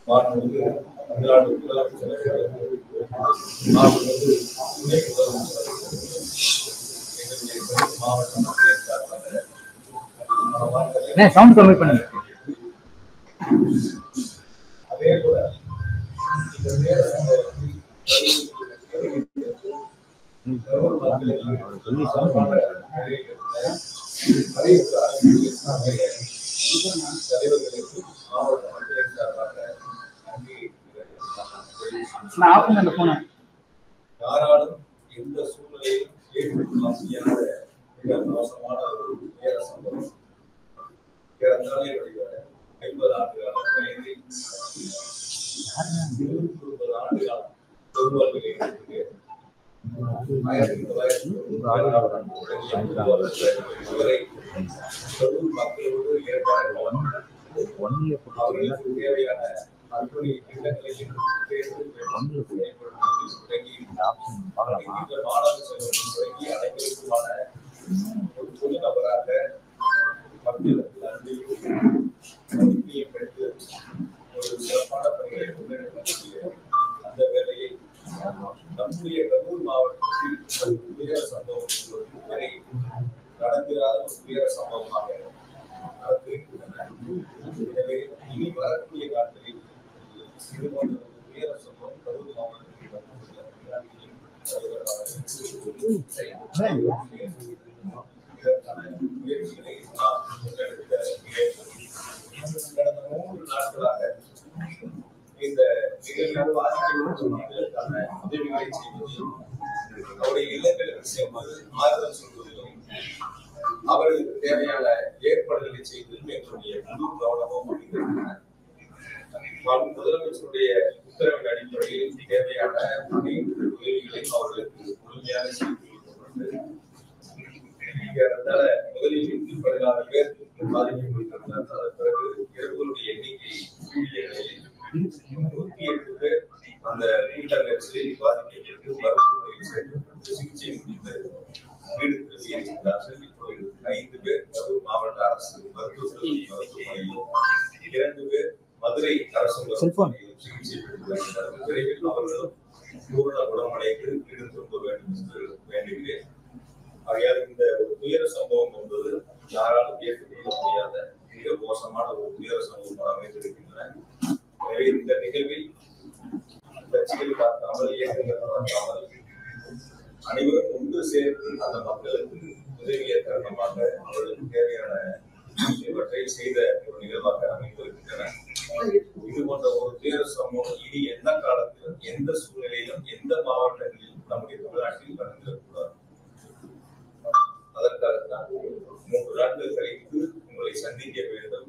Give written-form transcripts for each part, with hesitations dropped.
மாண்புமிகு தமிழ்நாடு முதலமைச்சர் மாண்புமிகு துணை முதலமைச்சர் மாவட்ட மக்களின் சார்பாக சவுண்ட் கம்மி பண்ணுங்க. அதே போல இந்த தலைவர்களுக்கு மாவட்ட மக்களின் சார்பாக யாராலும் எந்த சூழ்நிலையும் ஏற்படுத்த முடியாத மிக மோசமான ஒரு நேர சம்பவம். ஏறத்தாழ 50 ஆண்டுகால வயதில் 29 ஆண்டுகால பொதுவாழ்வில் இருக்கு. 1990 மக்களோடு ஏற்பாடு அவர்களுக்கு தேவையான அர்ப்பணி திட்டங்களையும் மாணவ செல்வம் தொடங்கி அனைவருக்குமான ஒரு பொது நபராக மக்களுக்கு நன்றியும் பெற்று ஒரு சிறப்பான பணிகளை முன்னெடுக்கக்கூடிய அந்த வேலையை நம்முடைய கரூர் மாவட்டத்தில் துயர சம்பவம் வரை நடந்திராத ஒரு துயர சம்பவமாக நடந்திருக்கின்றன. எனவே இனி வரக்கூடிய நாட்களில் இது போன்ற ஒரு துயர சம்பவம் கரூர் மாவட்டத்தில் இதற்கான முயற்சிகளை நாம் முன்னெடுக்க கடந்த 3 நாட்களாக இந்த நிகழ்வில் பாதிக்கப்பட்டவர்களுக்கான உதவிகளை செய்வதிலும் அவருடைய இல்லங்களுக்கு செல்வது ஆறுதல் சொல்வதிலும் அவர்களுக்கு தேவையான ஏற்பாடுகளை செய்வதிலும் எங்களுடைய முழு கவனமும் அமைந்திருக்கின்றன. முதலமைச்சருடைய உத்தரவின் அடிப்படையில் தேவையான அனைத்து உதவிகளையும் அவர்களுக்கு முழுமையாக செய்து முதலில் 16 பேர் பாதிக்கப்பட்டிருந்தார்கள். அதன் பிறகு இறப்புகளுடைய எண்ணிக்கை 108 பேர் அந்த கூட்ட நெரிசலில் பாதிக்கப்பட்டு மருத்துவமனையில் சேர்க்கப்பட்டு சிகிச்சை முடித்து வீடு திரும்பியிருக்கிறார்கள். இப்போது 5 பேர் கரூர் மாவட்ட அரசு மருத்துவமனையிலும் 2 பேர் மதுரை அரசு மருத்துவமனையிலும் சிகிச்சை பெற்று வருகிறார்கள். விரைவில் அவர்களும் பூரண குணமடைந்து வீடு திரும்ப வேண்டும் என்று வேண்டுகிறேன். ஆகையால் இந்த ஒரு துயர சம்பவம் என்பது யாராலும் ஏற்றுக்கொள்ள முடியாத மிக மோசமான ஒரு துயர சம்பவமாக அமைந்திருக்கின்றன. எனவே இந்த நிகழ்வில் கட்சிகள் பார்க்காமல் இயக்கங்கள் பார்க்காமல் அனைவரும் ஒன்று சேர்ந்து அந்த மக்களுக்கு உதவிய காரணமாக அவர்களுக்கு தேவையான இவற்றை செய்த ஒரு நிகழ்வாக அமைந்திருக்கின்றன. இது போன்ற ஒரு துயர சம்பவம் இனி எந்த காலத்திலும் எந்த சூழ்நிலையிலும் எந்த மாவட்டங்களிலும் நம்முடைய தமிழ்நாட்டில் நடந்திடக்கூடாது. அதற்காகத்தான் 3 நாட்கள் கழித்து உங்களை சந்திக்க வேண்டும்.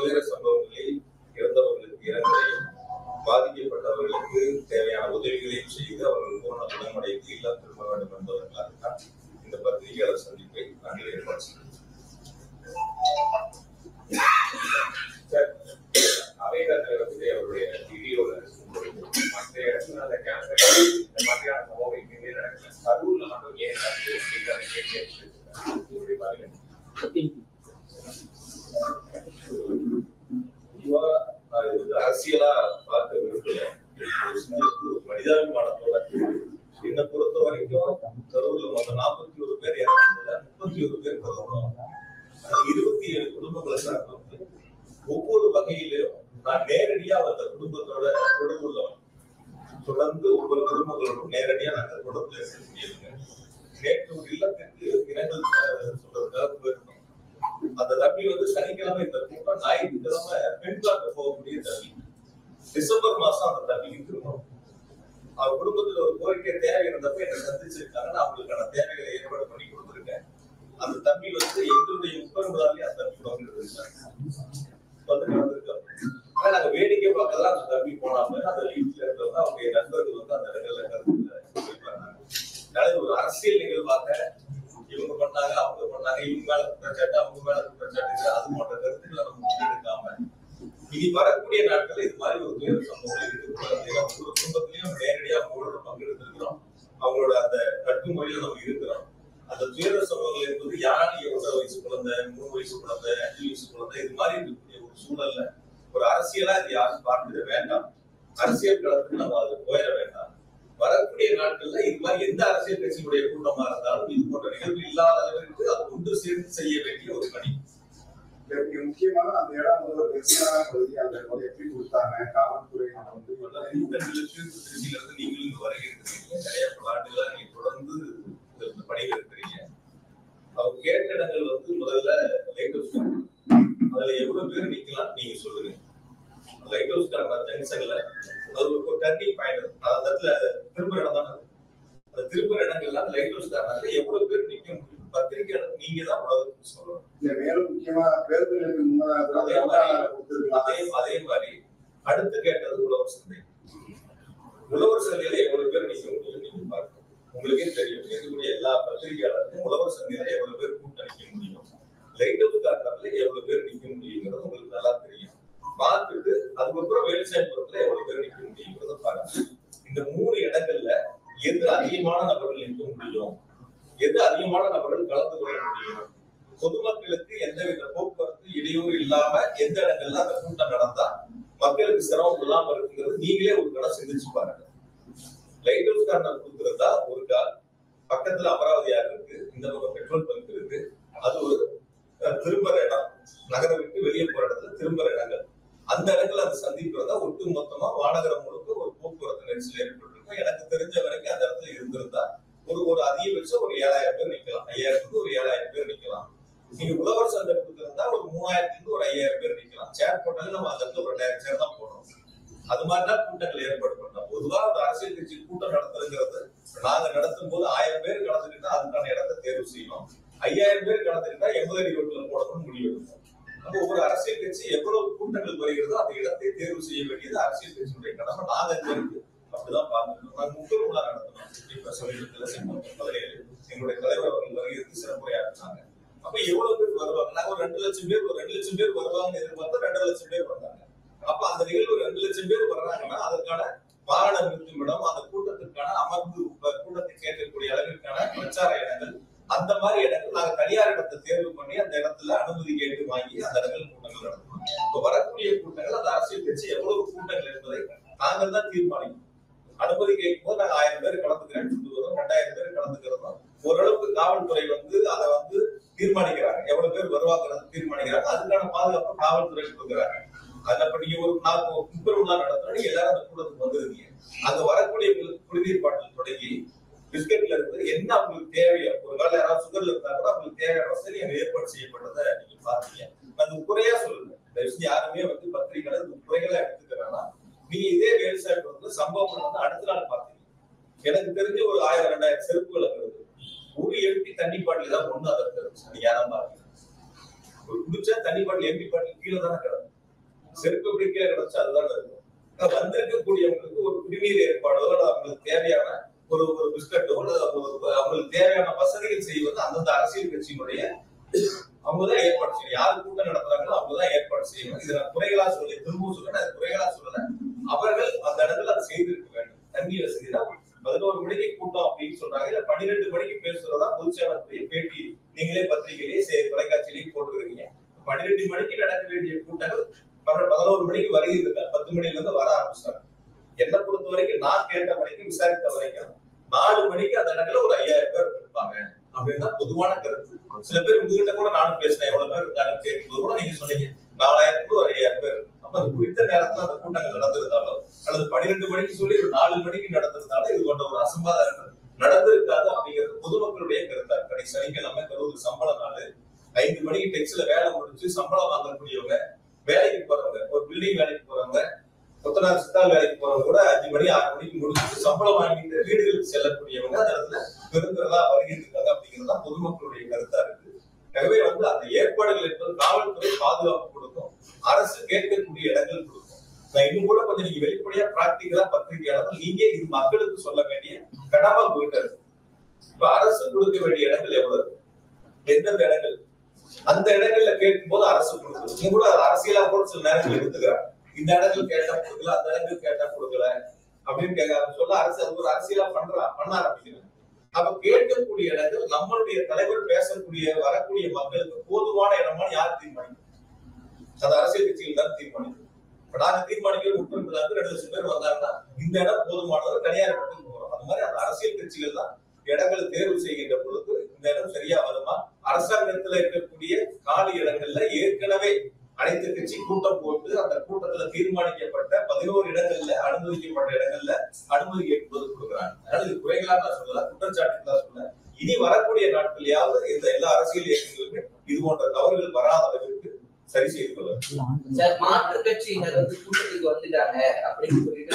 துயர சம்பவங்களில் இறந்தவர்களுக்கு இரங்கலையும் பாதிக்கப்பட்டவர்களுக்கு தேவையான உதவிகளையும் செய்து அவர்கள் பூரண குணமடைந்து இல்லம் திரும்ப வேண்டும் என்பதற்காகத்தான் இந்த பத்திரிகையாளர் சந்திப்பை நாங்கள் ஏற்பாடு செய்தோம். அவைகள் அவருடைய வீடியோல மற்ற இடத்துல அந்த கேன்சர் இந்த மாதிரியான சம்பவம் எங்கேயுமே நடக்கல. கரூர்ல மட்டும் ஏன் அரசியலா பார்க்க விரும்பல. மனிதாபிமானத்தோட என்னை பொறுத்த வரைக்கும் கரூர்ல மொத்தம் 41 பேர் இறந்ததுல 31 பேர் கரூர்ல 27 குடும்பங்களை சார்ந்தவங்க. ஒவ்வொரு வகையிலும் நான் நேரடியா அந்த குடும்பத்தோட தொடர்புள்ளவன். தொடர்ந்து ஒவ்வொரு குடும்பங்களோடும் நேரடியா நாங்கள் தொடர்புல இருக்க முடியுங்க. நேற்று ஒரு இல்லத்திற்கு இரங்கல் சொல்றதுக்காக போயிருந்தோம். அந்த தம்பி சனிக்கிழமை இந்த கூட்டம், ஞாயிற்றுக்கிழமை பெண் பார்க்க போகக்கூடிய தம்பி. டிசம்பர் மாசம் அந்த தம்பிக்கு திரும்பணும். அவர் குடும்பத்துல ஒரு கோரிக்கை தேவை இருந்தப்ப என்னை சந்திச்சிருக்காங்க. நான் அவங்களுக்கான தேவைகளை ஏற்பாடு பண்ணி கொடுத்துருக்கேன். அந்த தம்பி எங்களுடைய முப்பெரும்பாலே அந்த தம்பி வந்திருக்காங்க. நாங்க வேடிக்கை பார்க்கறதெல்லாம் அந்த தம்பி போனாம அந்த வீட்டுல இருக்கிறவங்க அவங்க நண்பர்கள் அந்த இடங்கள்ல கருத்துல சொல்லிருக்காங்க. ஒரு அரசியல் நிகழ்வாக இவங்க பண்ணாங்க, அவங்க பண்ணாங்க, இவங்க மேல குற்றச்சாட்டு, அவங்க மேல குற்றச்சாட்டு, அது போன்ற கருத்துக்களை நம்ம முன்னெடுக்காம இனி வரக்கூடிய நாட்கள் இது மாதிரி ஒரு துயர சம்பவங்கள் இருக்கக்கூடாது. ஒரு குடும்பத்திலையும் நேரடியா அவங்களோட பங்கெடுத்திருக்கிறோம். அவங்களோட அந்த நட்பு முறையில நம்ம இருக்கிறோம். அந்த துயர சம்பவங்கள் என்பது யாரும் 1.5 வயசு குழந்தை, 3 வயசு குழந்தை, 5 வயசு குழந்தை, இது மாதிரி இருக்கக்கூடிய ஒரு சூழல்ல ஒரு அரசியலா இது யாரும் பார்த்துட வேண்டாம். அரசியல் களத்துக்கு நம்ம அது போயிட வேண்டாம். வரக்கூடிய நாட்கள்ல இது மாதிரி எந்த அரசியல் கட்சியினுடைய கூட்டமா இருந்தாலும் இது போன்ற நிகழ்வு இல்லாத அளவிற்கு அது ஒன்று சேர்ந்து செய்ய வேண்டிய ஒரு பணி. முக்கியமான அந்த இடம் வந்து ஒரு நெருக்கடியான பகுதி. அந்த எப்படி கொடுத்தாங்க காவல்துறை திருச்சியிலிருந்து நீங்களும் வருகை இருக்கிறீங்க, நிறைய பல ஆண்டுகளா நீங்க தொடர்ந்து இந்த பணியில் இருக்கிறீங்க. அவங்க கேட்ட இடங்கள் வந்து முதல்ல லைட் ஹவுஸ், அதுல எவ்வளவு பேர் நிக்கலாம் நீங்க சொல்லுங்க. லைட் ஹவுஸ் ஜங்ஷன்ல அது ஒரு டர்னிங் பாயிண்ட், அந்த இடத்துல திரும்புற இடம் தான். அந்த திரும்புற இடங்கள்ல லைட் ஹவுஸ் காரணத்துல எவ்வளவு பேர் நிக்க முடியும்? பத்திரிகை நீங்க தான் சொல்லணும். மேலும் முக்கியமா பேருந்துகளுக்கு அதே மாதிரி அடுத்து கேட்டது உழவர் சந்தை. உழவர் சந்தையில எவ்வளவு பேர் நிக்க முடியும் நீங்க பார்க்கணும். உங்களுக்கே தெரியும், இருக்கக்கூடிய எல்லா பத்திரிகையாளருக்கும் உழவர் சந்தையில எவ்வளவு பேர் கூட்டம் நிக்க முடியும், லைட் ஹவுஸ் காரணத்துல எவ்வளவு பேர் நிக்க முடியுங்கிறது உங்களுக்கு நல்லா தெரியும். பார்த்துட்டு அதுக்கப்புறம் வேலுசாமிபுரத்துல எவ்வளவு பேர் நிக்க முடியுங்கிறத பாருங்க. இந்த 3 இடங்கள்ல எது அதிகமான நபர்கள் நிற்க முடியும், எது அதிகமான நபர்கள் கலந்து கொள்ள முடியும், பொதுமக்களுக்கு எந்தவித போக்குவரத்து இடையூறு இல்லாம எந்த இடங்கள்ல அந்த கூட்டம் நடந்தா மக்களுக்கு சிரமம் இல்லாம இருக்குங்கிறது நீங்களே ஒரு கடை சிந்திச்சு பாருங்க. லைட் ஹவுஸ் கார்னர் கொடுத்துருந்தா ஒரு கால் பக்கத்துல அமராவதியார் இருக்கு, இந்த பக்கம் பெட்ரோல் பங்க் இருக்கு, அது ஒரு திரும்புற இடம், நகரம் விட்டு வெளியே போற இடத்துல திரும்புற இடங்கள். அந்த இடங்கள்ல அந்த சந்திப்பு இருந்தா ஒட்டு மொத்தமா மாநகரம் முழுக்க ஒரு போக்குவரத்து நெரிசல் ஏற்பட்டிருக்கும். எனக்கு தெரிஞ்ச வரைக்கும் அந்த இடத்துல இருந்திருந்தா ஒரு அதிகபட்சம் ஒரு 7000 பேர் நிக்கலாம், 5000 ஒரு 7000 பேர் நிக்கலாம். நீங்க உழவர் சந்தை கொடுத்திருந்தா ஒரு 3000 ஒரு 5000 பேர் நிக்கலாம். சேர் போட்டாலும் நம்ம அந்த இடத்துல ஒரு 2000 சேர் தான் போடணும். அது மாதிரிதான் கூட்டங்கள் ஏற்பாடு பண்ணலாம். பொதுவா ஒரு அரசியல் கட்சி கூட்டம் நடத்துறதுங்கிறது நாங்க நடத்தும் போது 1000 பேர் கலந்துக்கிட்டா அதுக்கான இடத்தை தேர்வு செய்யணும், 5000 பேர் கலந்துக்கிட்டா 80 அடி ரோட்ல போடணும்னு முடிவு எடுக்கணும். அப்போ ஒரு அரசியல் கட்சி எவ்வளவு கூட்டங்கள் வருகிறதோ அந்த இடத்தை தேர்வு செய்ய வேண்டியது அரசியல் கட்சியினுடைய கடமை. நாங்க இருக்கு அப்படிதான் பார்த்துருக்கோம். நாங்க முப்பெரும் விழா நடத்தணும். இப்ப சமீபத்துல செப்டம்பர் 17 எங்களுடைய தலைவர் அவர்கள் வருகிறது சிறப்புரையாற்றினாங்க. அப்ப எவ்வளவு பேர் வருவாங்க? நாங்க ஒரு 2 லட்சம் பேர், ஒரு 2 லட்சம் பேர் வருவாங்க எதிர்பார்த்தா 2 லட்சம் பேர் வந்தாங்க. அப்ப அந்த நிகழ்வு 2 லட்சம் பேர் வர்றாங்கன்னா அதற்கான வாகன நிறுத்துமிடம், அந்த கூட்டத்திற்கான அமர்ந்து கூட்டத்தை கேட்கக்கூடிய அளவிற்கான பிரச்சார இடங்கள், அந்த மாதிரி இடங்கள் நாங்க தனியார் இடத்தை தேர்வு பண்ணி அந்த இடத்துல அனுமதி கேட்டு வாங்கி அந்த இடங்கள் கூட்டங்கள் நடத்தணும். இப்ப வரக்கூடிய கூட்டங்கள் அந்த அரசியல் கட்சி எவ்வளவு கூட்டங்கள் என்பதை நாங்கள் தான் தீர்மானிக்கணும். அனுமதி கேட்கும் போது நாங்க 1000 பேர் கலந்துக்கிறேன் சொல்லுவதும் 2000 பேர் கலந்துக்கிறதும் ஓரளவுக்கு காவல்துறை அதை தீர்மானிக்கிறாங்க, எவ்வளவு பேர் வருவாங்கிறத தீர்மானிக்கிறாங்க. அதுக்கான பாதுகாப்பு காவல்துறை கொடுக்குறாங்க. அதுல இப்ப நீங்க ஒரு நாள் முப்பெரும் நாள் நடத்தினா எல்லாரும் அந்த கூட்டத்துக்கு வந்துருக்கீங்க. அங்க வரக்கூடிய குடிநீர் பாட்டில் தொடங்கி பிஸ்கெட்ல இருந்து என்ன அவங்களுக்கு தேவையோ, ஒரு வேலை யாராவது சுகர்ல இருந்தா கூட அவங்களுக்கு தேவையான வசதி அங்க ஏற்பாடு செய்யப்பட்டதை நீங்க பாத்தீங்க. அது குறையா சொல்லுங்க, யாருமே பத்திரிகைகளை குறைகளா எடுத்துக்கிறாங்கன்னா நீங்க இதே வேலுசாமிபுரத்துல சம்பவம் அடுத்த நாள் பாத்தீங்க. எனக்கு தெரிஞ்ச ஒரு 1000-2000 செருப்புகள் அங்க இருக்கு. ஒரு எம்பி தண்ணி பாட்டில் தான் ஒண்ணு அதை இருந்துச்சு. நீங்க யாரும் பாருங்க, ஒரு குடிச்சா தண்ணி பாட்டில் எம்பி பாட்டில் கீழே தானே கிடக்கும், செருப்பு எப்படி கீழே கிடச்சா அதுதான் இருக்கும். வந்திருக்கக்கூடியவங்களுக்கு ஒரு குடிநீர் ஏற்பாடோ அவங்களுக்கு தேவையான ஒரு பிஸ்கட்டோ அவங்களுக்கு தேவையான வசதிகள் செய்வது அந்தந்த அரசியல் கட்சியினுடைய அவங்கதான் ஏற்பாடு செய்யணும். யாரு கூட்டம் நடத்துறாங்களோ அவங்கதான் ஏற்பாடு செய்யணும். இதை நான் குறைகளா சொல்லி திரும்பவும் சொல்றேன், அது குறைகளா சொல்லல. அவர்கள் அந்த இடத்துல அதை செய்திருக்க வேண்டும். தண்ணி வசதி தான் 11 மணிக்கு கூட்டம் அப்படின்னு சொல்றாங்க, இல்ல 12 மணிக்கு பேசுறதா பொதுச்செயலாளருடைய பேட்டி நீங்களே பத்திரிகையிலேயே தொலைக்காட்சியிலேயே போட்டுருக்கீங்க. 12 மணிக்கு நடக்க வேண்டிய கூட்டங்கள் 11 மணிக்கு வருகிறது. 10 மணில இருந்து வர ஆரம்பிச்சாங்க. என்ன பொறுத்த வரைக்கும் நான் கேட்ட வரைக்கும் விசாரித்த வரைக்கும் 4 மணிக்கு அந்த இடத்துல ஒரு 5000 பேர் இருப்பாங்க அப்படின்னு தான் பொதுவான கருத்து. சில பேர் உங்ககிட்ட கூட நானும் பேசினேன், எவ்வளவு பேர் இருக்காங்க கேட்கும்போது கூட நீங்க சொன்னீங்க 4000 ஒரு 5000 பேர். அப்ப அந்த குறித்த நேரத்துல அந்த கூட்டங்கள் நடந்திருந்தாலும் அல்லது 12 மணிக்கு சொல்லி ஒரு 4 மணிக்கு நடந்திருந்தாலும் இது கொண்ட ஒரு அசம்பாதம் நடந்திருக்காது அப்படிங்கிறது பொதுமக்களுடைய கருத்தா இருக்கு. சனிக்கிழமை கரூர் சம்பள நாள், 5 மணிக்கு டெக்ஸ்ல வேலை முடிச்சு சம்பளம் வாங்கக்கூடியவங்க, வேலைக்கு போறவங்க, ஒரு பில்டிங் வேலைக்கு போறவங்க, கொத்தனார் சித்தால் வேலைக்கு போறவங்க கூட 5 மணி 6 மணிக்கு முடிச்சுட்டு சம்பளம் வாங்கிட்டு வீடுகளுக்கு செல்லக்கூடியவங்க அந்த இடத்துல பெருந்தரலா வருகின்றாங்க அப்படிங்கிறது பொதுமக்களுடைய கருத்தா இருக்கு. எனவே அந்த ஏற்பாடுகள் என்பது காவல்துறை பாதுகாப்பு கொடுக்கும், அரசு கேட்கக்கூடிய இடங்கள் கொடுக்கும். நான் இன்னும் கூட கொஞ்சம் நீங்க வெளிப்படையா பிராக்டிகலா பத்திரிகையாளர்கள் நீங்க இது மக்களுக்கு சொல்ல வேண்டிய கடமை போயிட்டு இருக்கு. இப்ப அரசு கொடுக்க வேண்டிய இடங்கள் எவ்வளவு, எந்தெந்த இடங்கள், அந்த இடங்கள்ல கேட்கும் போது அரசு கொடுக்குது. நீங்க கூட அரசியலா கூட சில நேரங்கள் எடுத்துக்கிறாங்க, இந்த இடங்கள் கேட்டா கொடுக்கல, அந்த இடங்கள் கேட்டா கொடுக்கல அப்படின்னு கேட்க சொல்ல அரசு ஒரு அரசியலா பண்ண ஆரம்பிக்கிறாங்க. அப்ப கேட்கக்கூடிய இடங்கள் நம்மளுடைய தலைவர் பேசக்கூடிய வரக்கூடிய மக்களுக்கு போதுமான இடமான யார் தீர்மானிக்கும்? அந்த அரசியல் கட்சிகள் தான் தீர்மானிக்கும். நாங்க தீர்மானிக்கிற உட்பிரிவுல 2 லட்சம் பேர் வந்தாங்கன்னா இந்த இடம் போதுமானது தனியார் இடத்துக்கு போறோம். அது மாதிரி அந்த அரசியல் கட்சிகள் தான் இடங்களை தேர்வு செய்கின்ற பொழுது இந்த இடம் சரியா வருமா, அரசாங்கத்துல இருக்கக்கூடிய காலி இடங்கள்ல ஏற்கனவே அனைத்து கட்சி கூட்டம் போட்டு அந்த கூட்டத்துல தீர்மானிக்கப்பட்ட 11 இடங்கள்ல அனுமதிக்கப்பட்ட இடங்கள்ல அனுமதி கேட்பது கொடுக்குறாங்க. அதனால இது குறைகளா நான் சொல்லல, குற்றச்சாட்டு தான் சொல்ல. இனி வரக்கூடிய நாட்களையாவது இந்த எல்லா அரசியல் இயக்கங்களுமே இது போன்ற தவறுகள் வராத அளவிற்கு சரி செய்து கொள்ளலாம். மாற்று கட்சியினர் கூட்டத்துக்கு வந்துட்டாங்க அப்படின்னு சொல்லிட்டு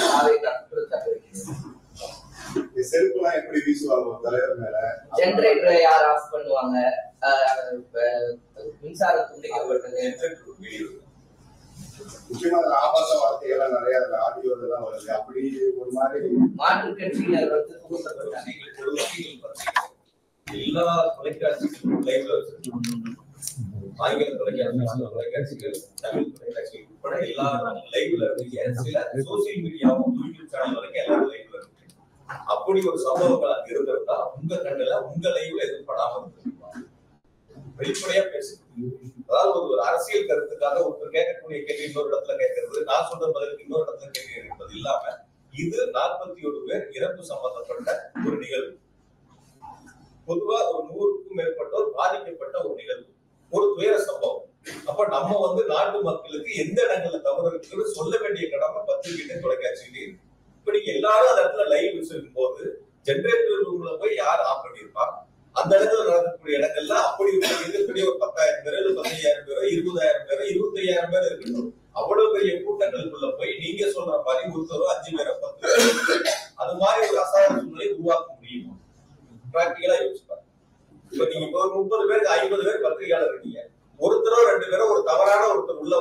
செருப்புலாம் எப்படி வீசுவாங்க தலைவர் மேல, ஜெனரேட்டரை யார் ஆஃப் பண்ணுவாங்க, மின்சாரம் துண்டிக்கப்பட்டது, முக்கியமா ஆபாச வார்த்தைகள் நிறைய ஆடியோ எல்லாம் வருது. அப்படி ஒரு மாதிரி மாற்று கட்சியினர் எல்லா தொலைக்காட்சிகளும் லைவ்ல வச்சிருக்காங்க. ஆங்கில தொலைக்காட்சிகள், தமிழ் தொலைக்காட்சிகள் உட்பட எல்லா லைவ்ல இருக்கு. சில சோசியல் மீடியாவும் யூடியூப் சேனல் வரைக்கும் எல்லாரும் லைவ்ல இருக்கு. அப்படி ஒரு சம்பவங்கள் அங்க இருந்திருந்தா உங்க கண்ணுல உங்க லைவ்ல எதிர்படாம இருந்திருப்பாங்க. வெளிப்படையா பேசுது. அதாவது ஒரு அரசியல் கருத்துக்காக ஒருத்தர் கேட்கக்கூடிய கேள்வி இன்னொரு இடத்துல கேட்கறது, நான் சொல்ற பதிலுக்கு இன்னொரு இடத்துல கேள்வி கேட்கறது இல்லாம இது 41 பேர் இறப்பு சம்பந்தப்பட்ட ஒரு நிகழ்வு. பொதுவா ஒரு 100க்கும் மேற்பட்டோர் பாதிக்கப்பட்ட ஒரு நிகழ்வு, ஒரு துயர சம்பவம். அப்ப நம்ம நாட்டு மக்களுக்கு எந்த இடங்கள்ல தவறு இருக்குன்னு சொல்ல வேண்டிய கடமை பத்திரிகை தொலைக்காட்சியிலே இருக்கு. இப்ப நீங்க எல்லாரும் அந்த இடத்துல லைவ் வச்சிருக்கும் போது ஜெனரேட்டர் ரூம்ல போய் யார் ஆஃப் பண்ணிருப்பாங்க? அந்த இடத்துல நடக்கக்கூடிய இடங்கள்ல அப்படி இருக்கக்கூடிய ஒரு 10,000 பேர், 15,000 பேர், 20,000 பேர், 25,000 பேர் இருக்கணும். அவ்வளவு பெரிய கூட்டங்களுக்குள்ள போய் நீங்க சொல்ற மாதிரி ஒருத்தரோ 5 பேரோ 10 பேர் அது மாதிரி ஒரு அசாதாரண சூழ்நிலை உருவாக்க முடியுமா? பிராக்டிகலா யோசிப்பாங்க. இப்ப நீங்க ஒரு 30 பேருக்கு 50 பேர் பத்திரிகையாளர் இருக்கீங்க, ஒருத்தரோ 2 பேரோ ஒரு தவறான ஒருத்தர் உள்ள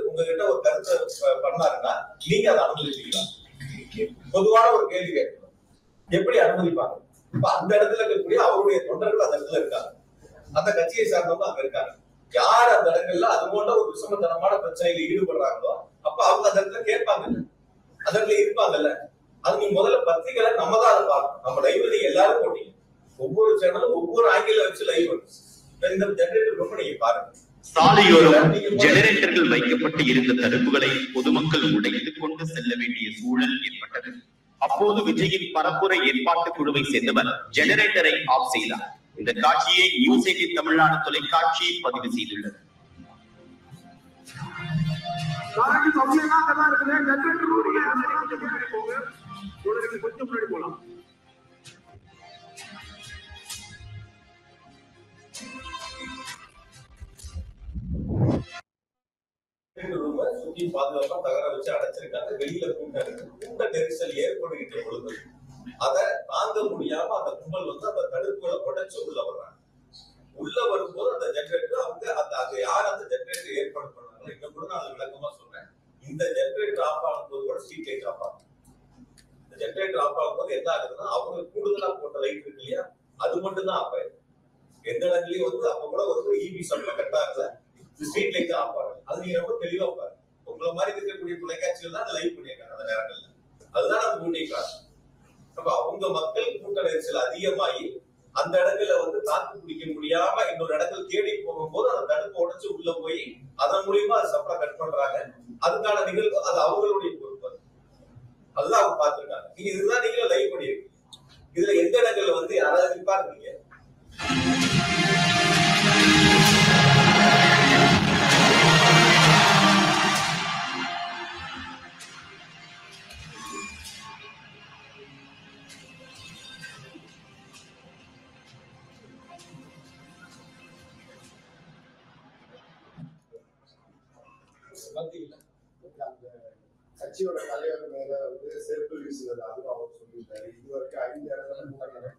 உங்ககிட்ட ஒரு கருத்தை பண்ணாருன்னா நீங்க அதை அனுமதிச்சீங்களா? பொதுவான ஒரு கேள்வி கேட்கணும், எப்படி அனுமதிப்பாங்க? இப்ப அந்த இடத்துல இருக்கக்கூடிய அவருடைய தொண்டர்கள் அந்த இடத்துல இருக்காங்க, அந்த கட்சியை சார்ந்தவங்க அங்க இருக்காங்க. யார் அந்த இடங்கள்ல அது போன்ற ஒரு விஷமத்தனமான பிரச்சனையில ஈடுபடுறாங்களோ அப்ப அவங்க அந்த இடத்துல கேட்பாங்கல்ல, அந்த இடத்துல இருப்பாங்கல்ல. அது நீங்க முதல்ல பத்திரிகையில நம்ம தான் அதை பார்க்கணும். நம்ம லைவ்ல நீங்க எல்லாரும் போட்டீங்க, ஒவ்வொரு சேனலும் ஒவ்வொரு ஆங்கில வச்சு லைவ் வருது. இந்த ஜெனரேட்டர் ரொம்ப நீங்க பாருங்க. சாலையோரம் ஜெனரேட்டர்கள் வைக்கப்பட்டு இருந்த தடுப்புகளை பொதுமக்கள் உடைத்துக் கொண்டு செல்ல வேண்டிய சூழல் ஏற்பட்டது. அப்போது விஜயின் பரப்புரை ஏற்பாட்டு குழுவை சேர்ந்தவர் ஜெனரேட்டரை ஆஃப் செய்தார். இந்த காட்சியை நியூஸ் 18 தமிழ்நாடு தொலைக்காட்சி பதிவு செய்துள்ளது. சுற்றி பாதுகாப்பா தகர வச்சு அடைச்சிருக்காங்க. வெளியில கூட்ட நெரிசல் ஏற்படுகின்ற பொழுது அதை தாங்க முடியாம அந்த கும்பல் அந்த தடுப்புகளை உடைச்சு உள்ள வர்றாங்க. உள்ள வரும்போது அந்த ஜெனரேட்டர் அவங்க யார் அந்த ஜெனரேட்டர் ஏற்பாடு பண்ணாங்களோ, இன்னும் கூட நான் விளக்கமா சொல்றேன். இந்த ஜெனரேட்டர் ஆஃப் ஆகும்போது கூட ஸ்ட்ரீட் லைட் ஆஃப் ஆகும். இந்த ஜெனரேட்டர் ஆஃப் ஆகும்போது என்ன ஆகுதுன்னா அவங்க கூடுதலா போட்ட லைட் இருக்கு இல்லையா, அது மட்டும் தான் ஆஃப் ஆயிடும். எந்த இடத்துலயும் அப்ப கூட இபி சப்ளை கட் ஆகல, ஸ்ட்ரீட் லைட் ஆஃப் ஆகும். அது நீங்க ரொம்ப தெளிவா பாருங்க. உங்களை மாதிரி இருக்கக்கூடிய தொலைக்காட்சிகள் தான் லைவ் பண்ணியிருக்காங்க அந்த நேரங்கள்ல. அதுதான் அந்த மூட்டை காசு. அப்ப அவங்க மக்கள் கூட்ட நெரிசல் அதிகமாகி அந்த இடங்கள்ல தாக்கு பிடிக்க முடியாம இன்னொரு இடத்துல தேடி போகும்போது அந்த தடுப்பு உடைச்சு உள்ள போய் அதன் மூலியமா அது சப்ளை கட் பண்றாங்க. அதுக்கான நிகழ்வு அது அவங்களுடைய பொறுப்பு. அதுதான் அவங்க பார்த்திருக்காங்க. நீங்க இதுதான் நீங்க லைவ் பண்ணிருக்கீங்க. இதுல எந்த இடங்கள்ல யாராவது பாருங்க. கட்சியோட தலைவர் மேல செருப்பு வீசுவது அதுவும் அவர் சொல்லிட்டாரு. இதுவரைக்கும் 5 இடத்துல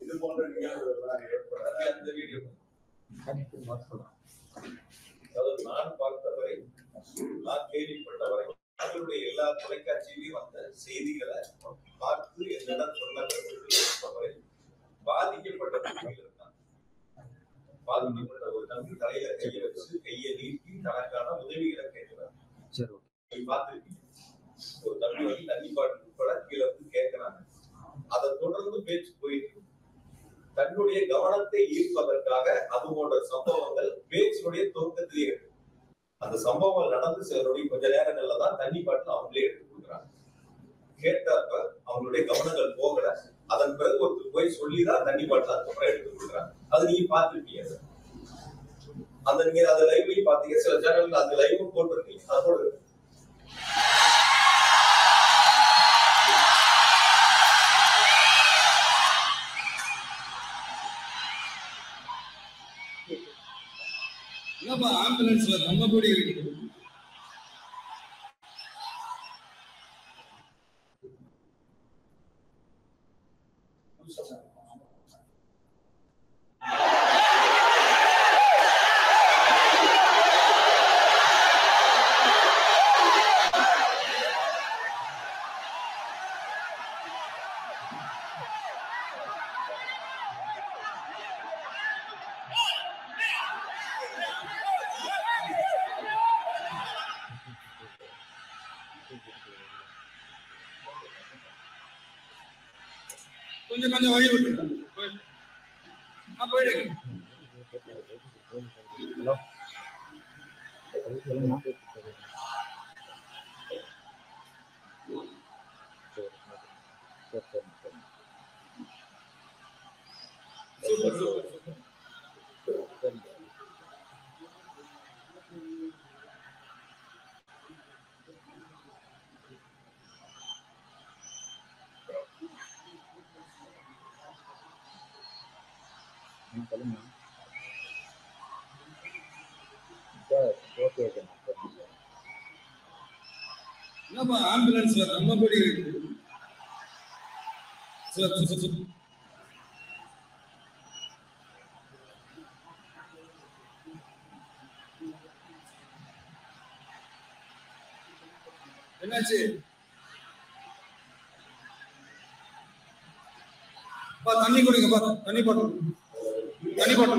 இது போன்ற நிகழ்வுகள் ஏற்படாது. அந்த வீடியோ நான் பார்த்தவரை, நான் கேள்விப்பட்டவரை, அவருடைய எல்லா தொலைக்காட்சியிலையும் வந்த செய்திகளை பார்த்து என்னிடம் சொன்னவரை பாதிக்கப்பட்ட தம்பிகள் இருக்காங்க. பாதிக்கப்பட்ட ஒரு தம்பி தலையில கையை வச்சு கையை நீட்டி தனக்கான உதவிகளை கேட்கிறார். பார்த்திருக்கீங்க, ஒரு தம்பி தண்ணி பாட்டு கூட கீழே கேட்கிறாங்க. அதை தொடர்ந்து பேச்சு போயிட்டு தன்னுடைய கவனத்தை ஈர்ப்பதற்காக அது போன்ற சம்பவங்கள் பேச்சினுடைய துவக்கத்திலே இருக்கு. அந்த சம்பவங்கள் நடந்து சிலருடைய கொஞ்ச நேரங்கள்ல தான் தண்ணி பாட்டில் அவங்களே எடுத்து கொடுக்குறாங்க. கேட்டப்ப அவங்களுடைய கவனங்கள் போகல. அதன் பிறகு ஒருத்தர் போய் சொல்லிதான் தண்ணி பாட்டில் அதுக்கப்புறம் எடுத்து கொடுக்குறாங்க. அது நீங்க பார்த்துருக்கீங்க. அந்த நீங்க அந்த லைவ்லயும் பாத்தீங்க, சில சேனல்ல அந்த லைவும் போட்டிருக்கீங்க. அதோட ஆம்புலன்ஸ்ல நம்ம கூடி இருக்கு. கொஞ்சம் கொஞ்சம் வழி விட்டு போயிடுங்க. ஆம்புலன்ஸ்ல நம்ம கூடி இருக்கு. என்னாச்சு? தண்ணி கொடுங்க, தண்ணி போட்டு தண்ணி போட்டு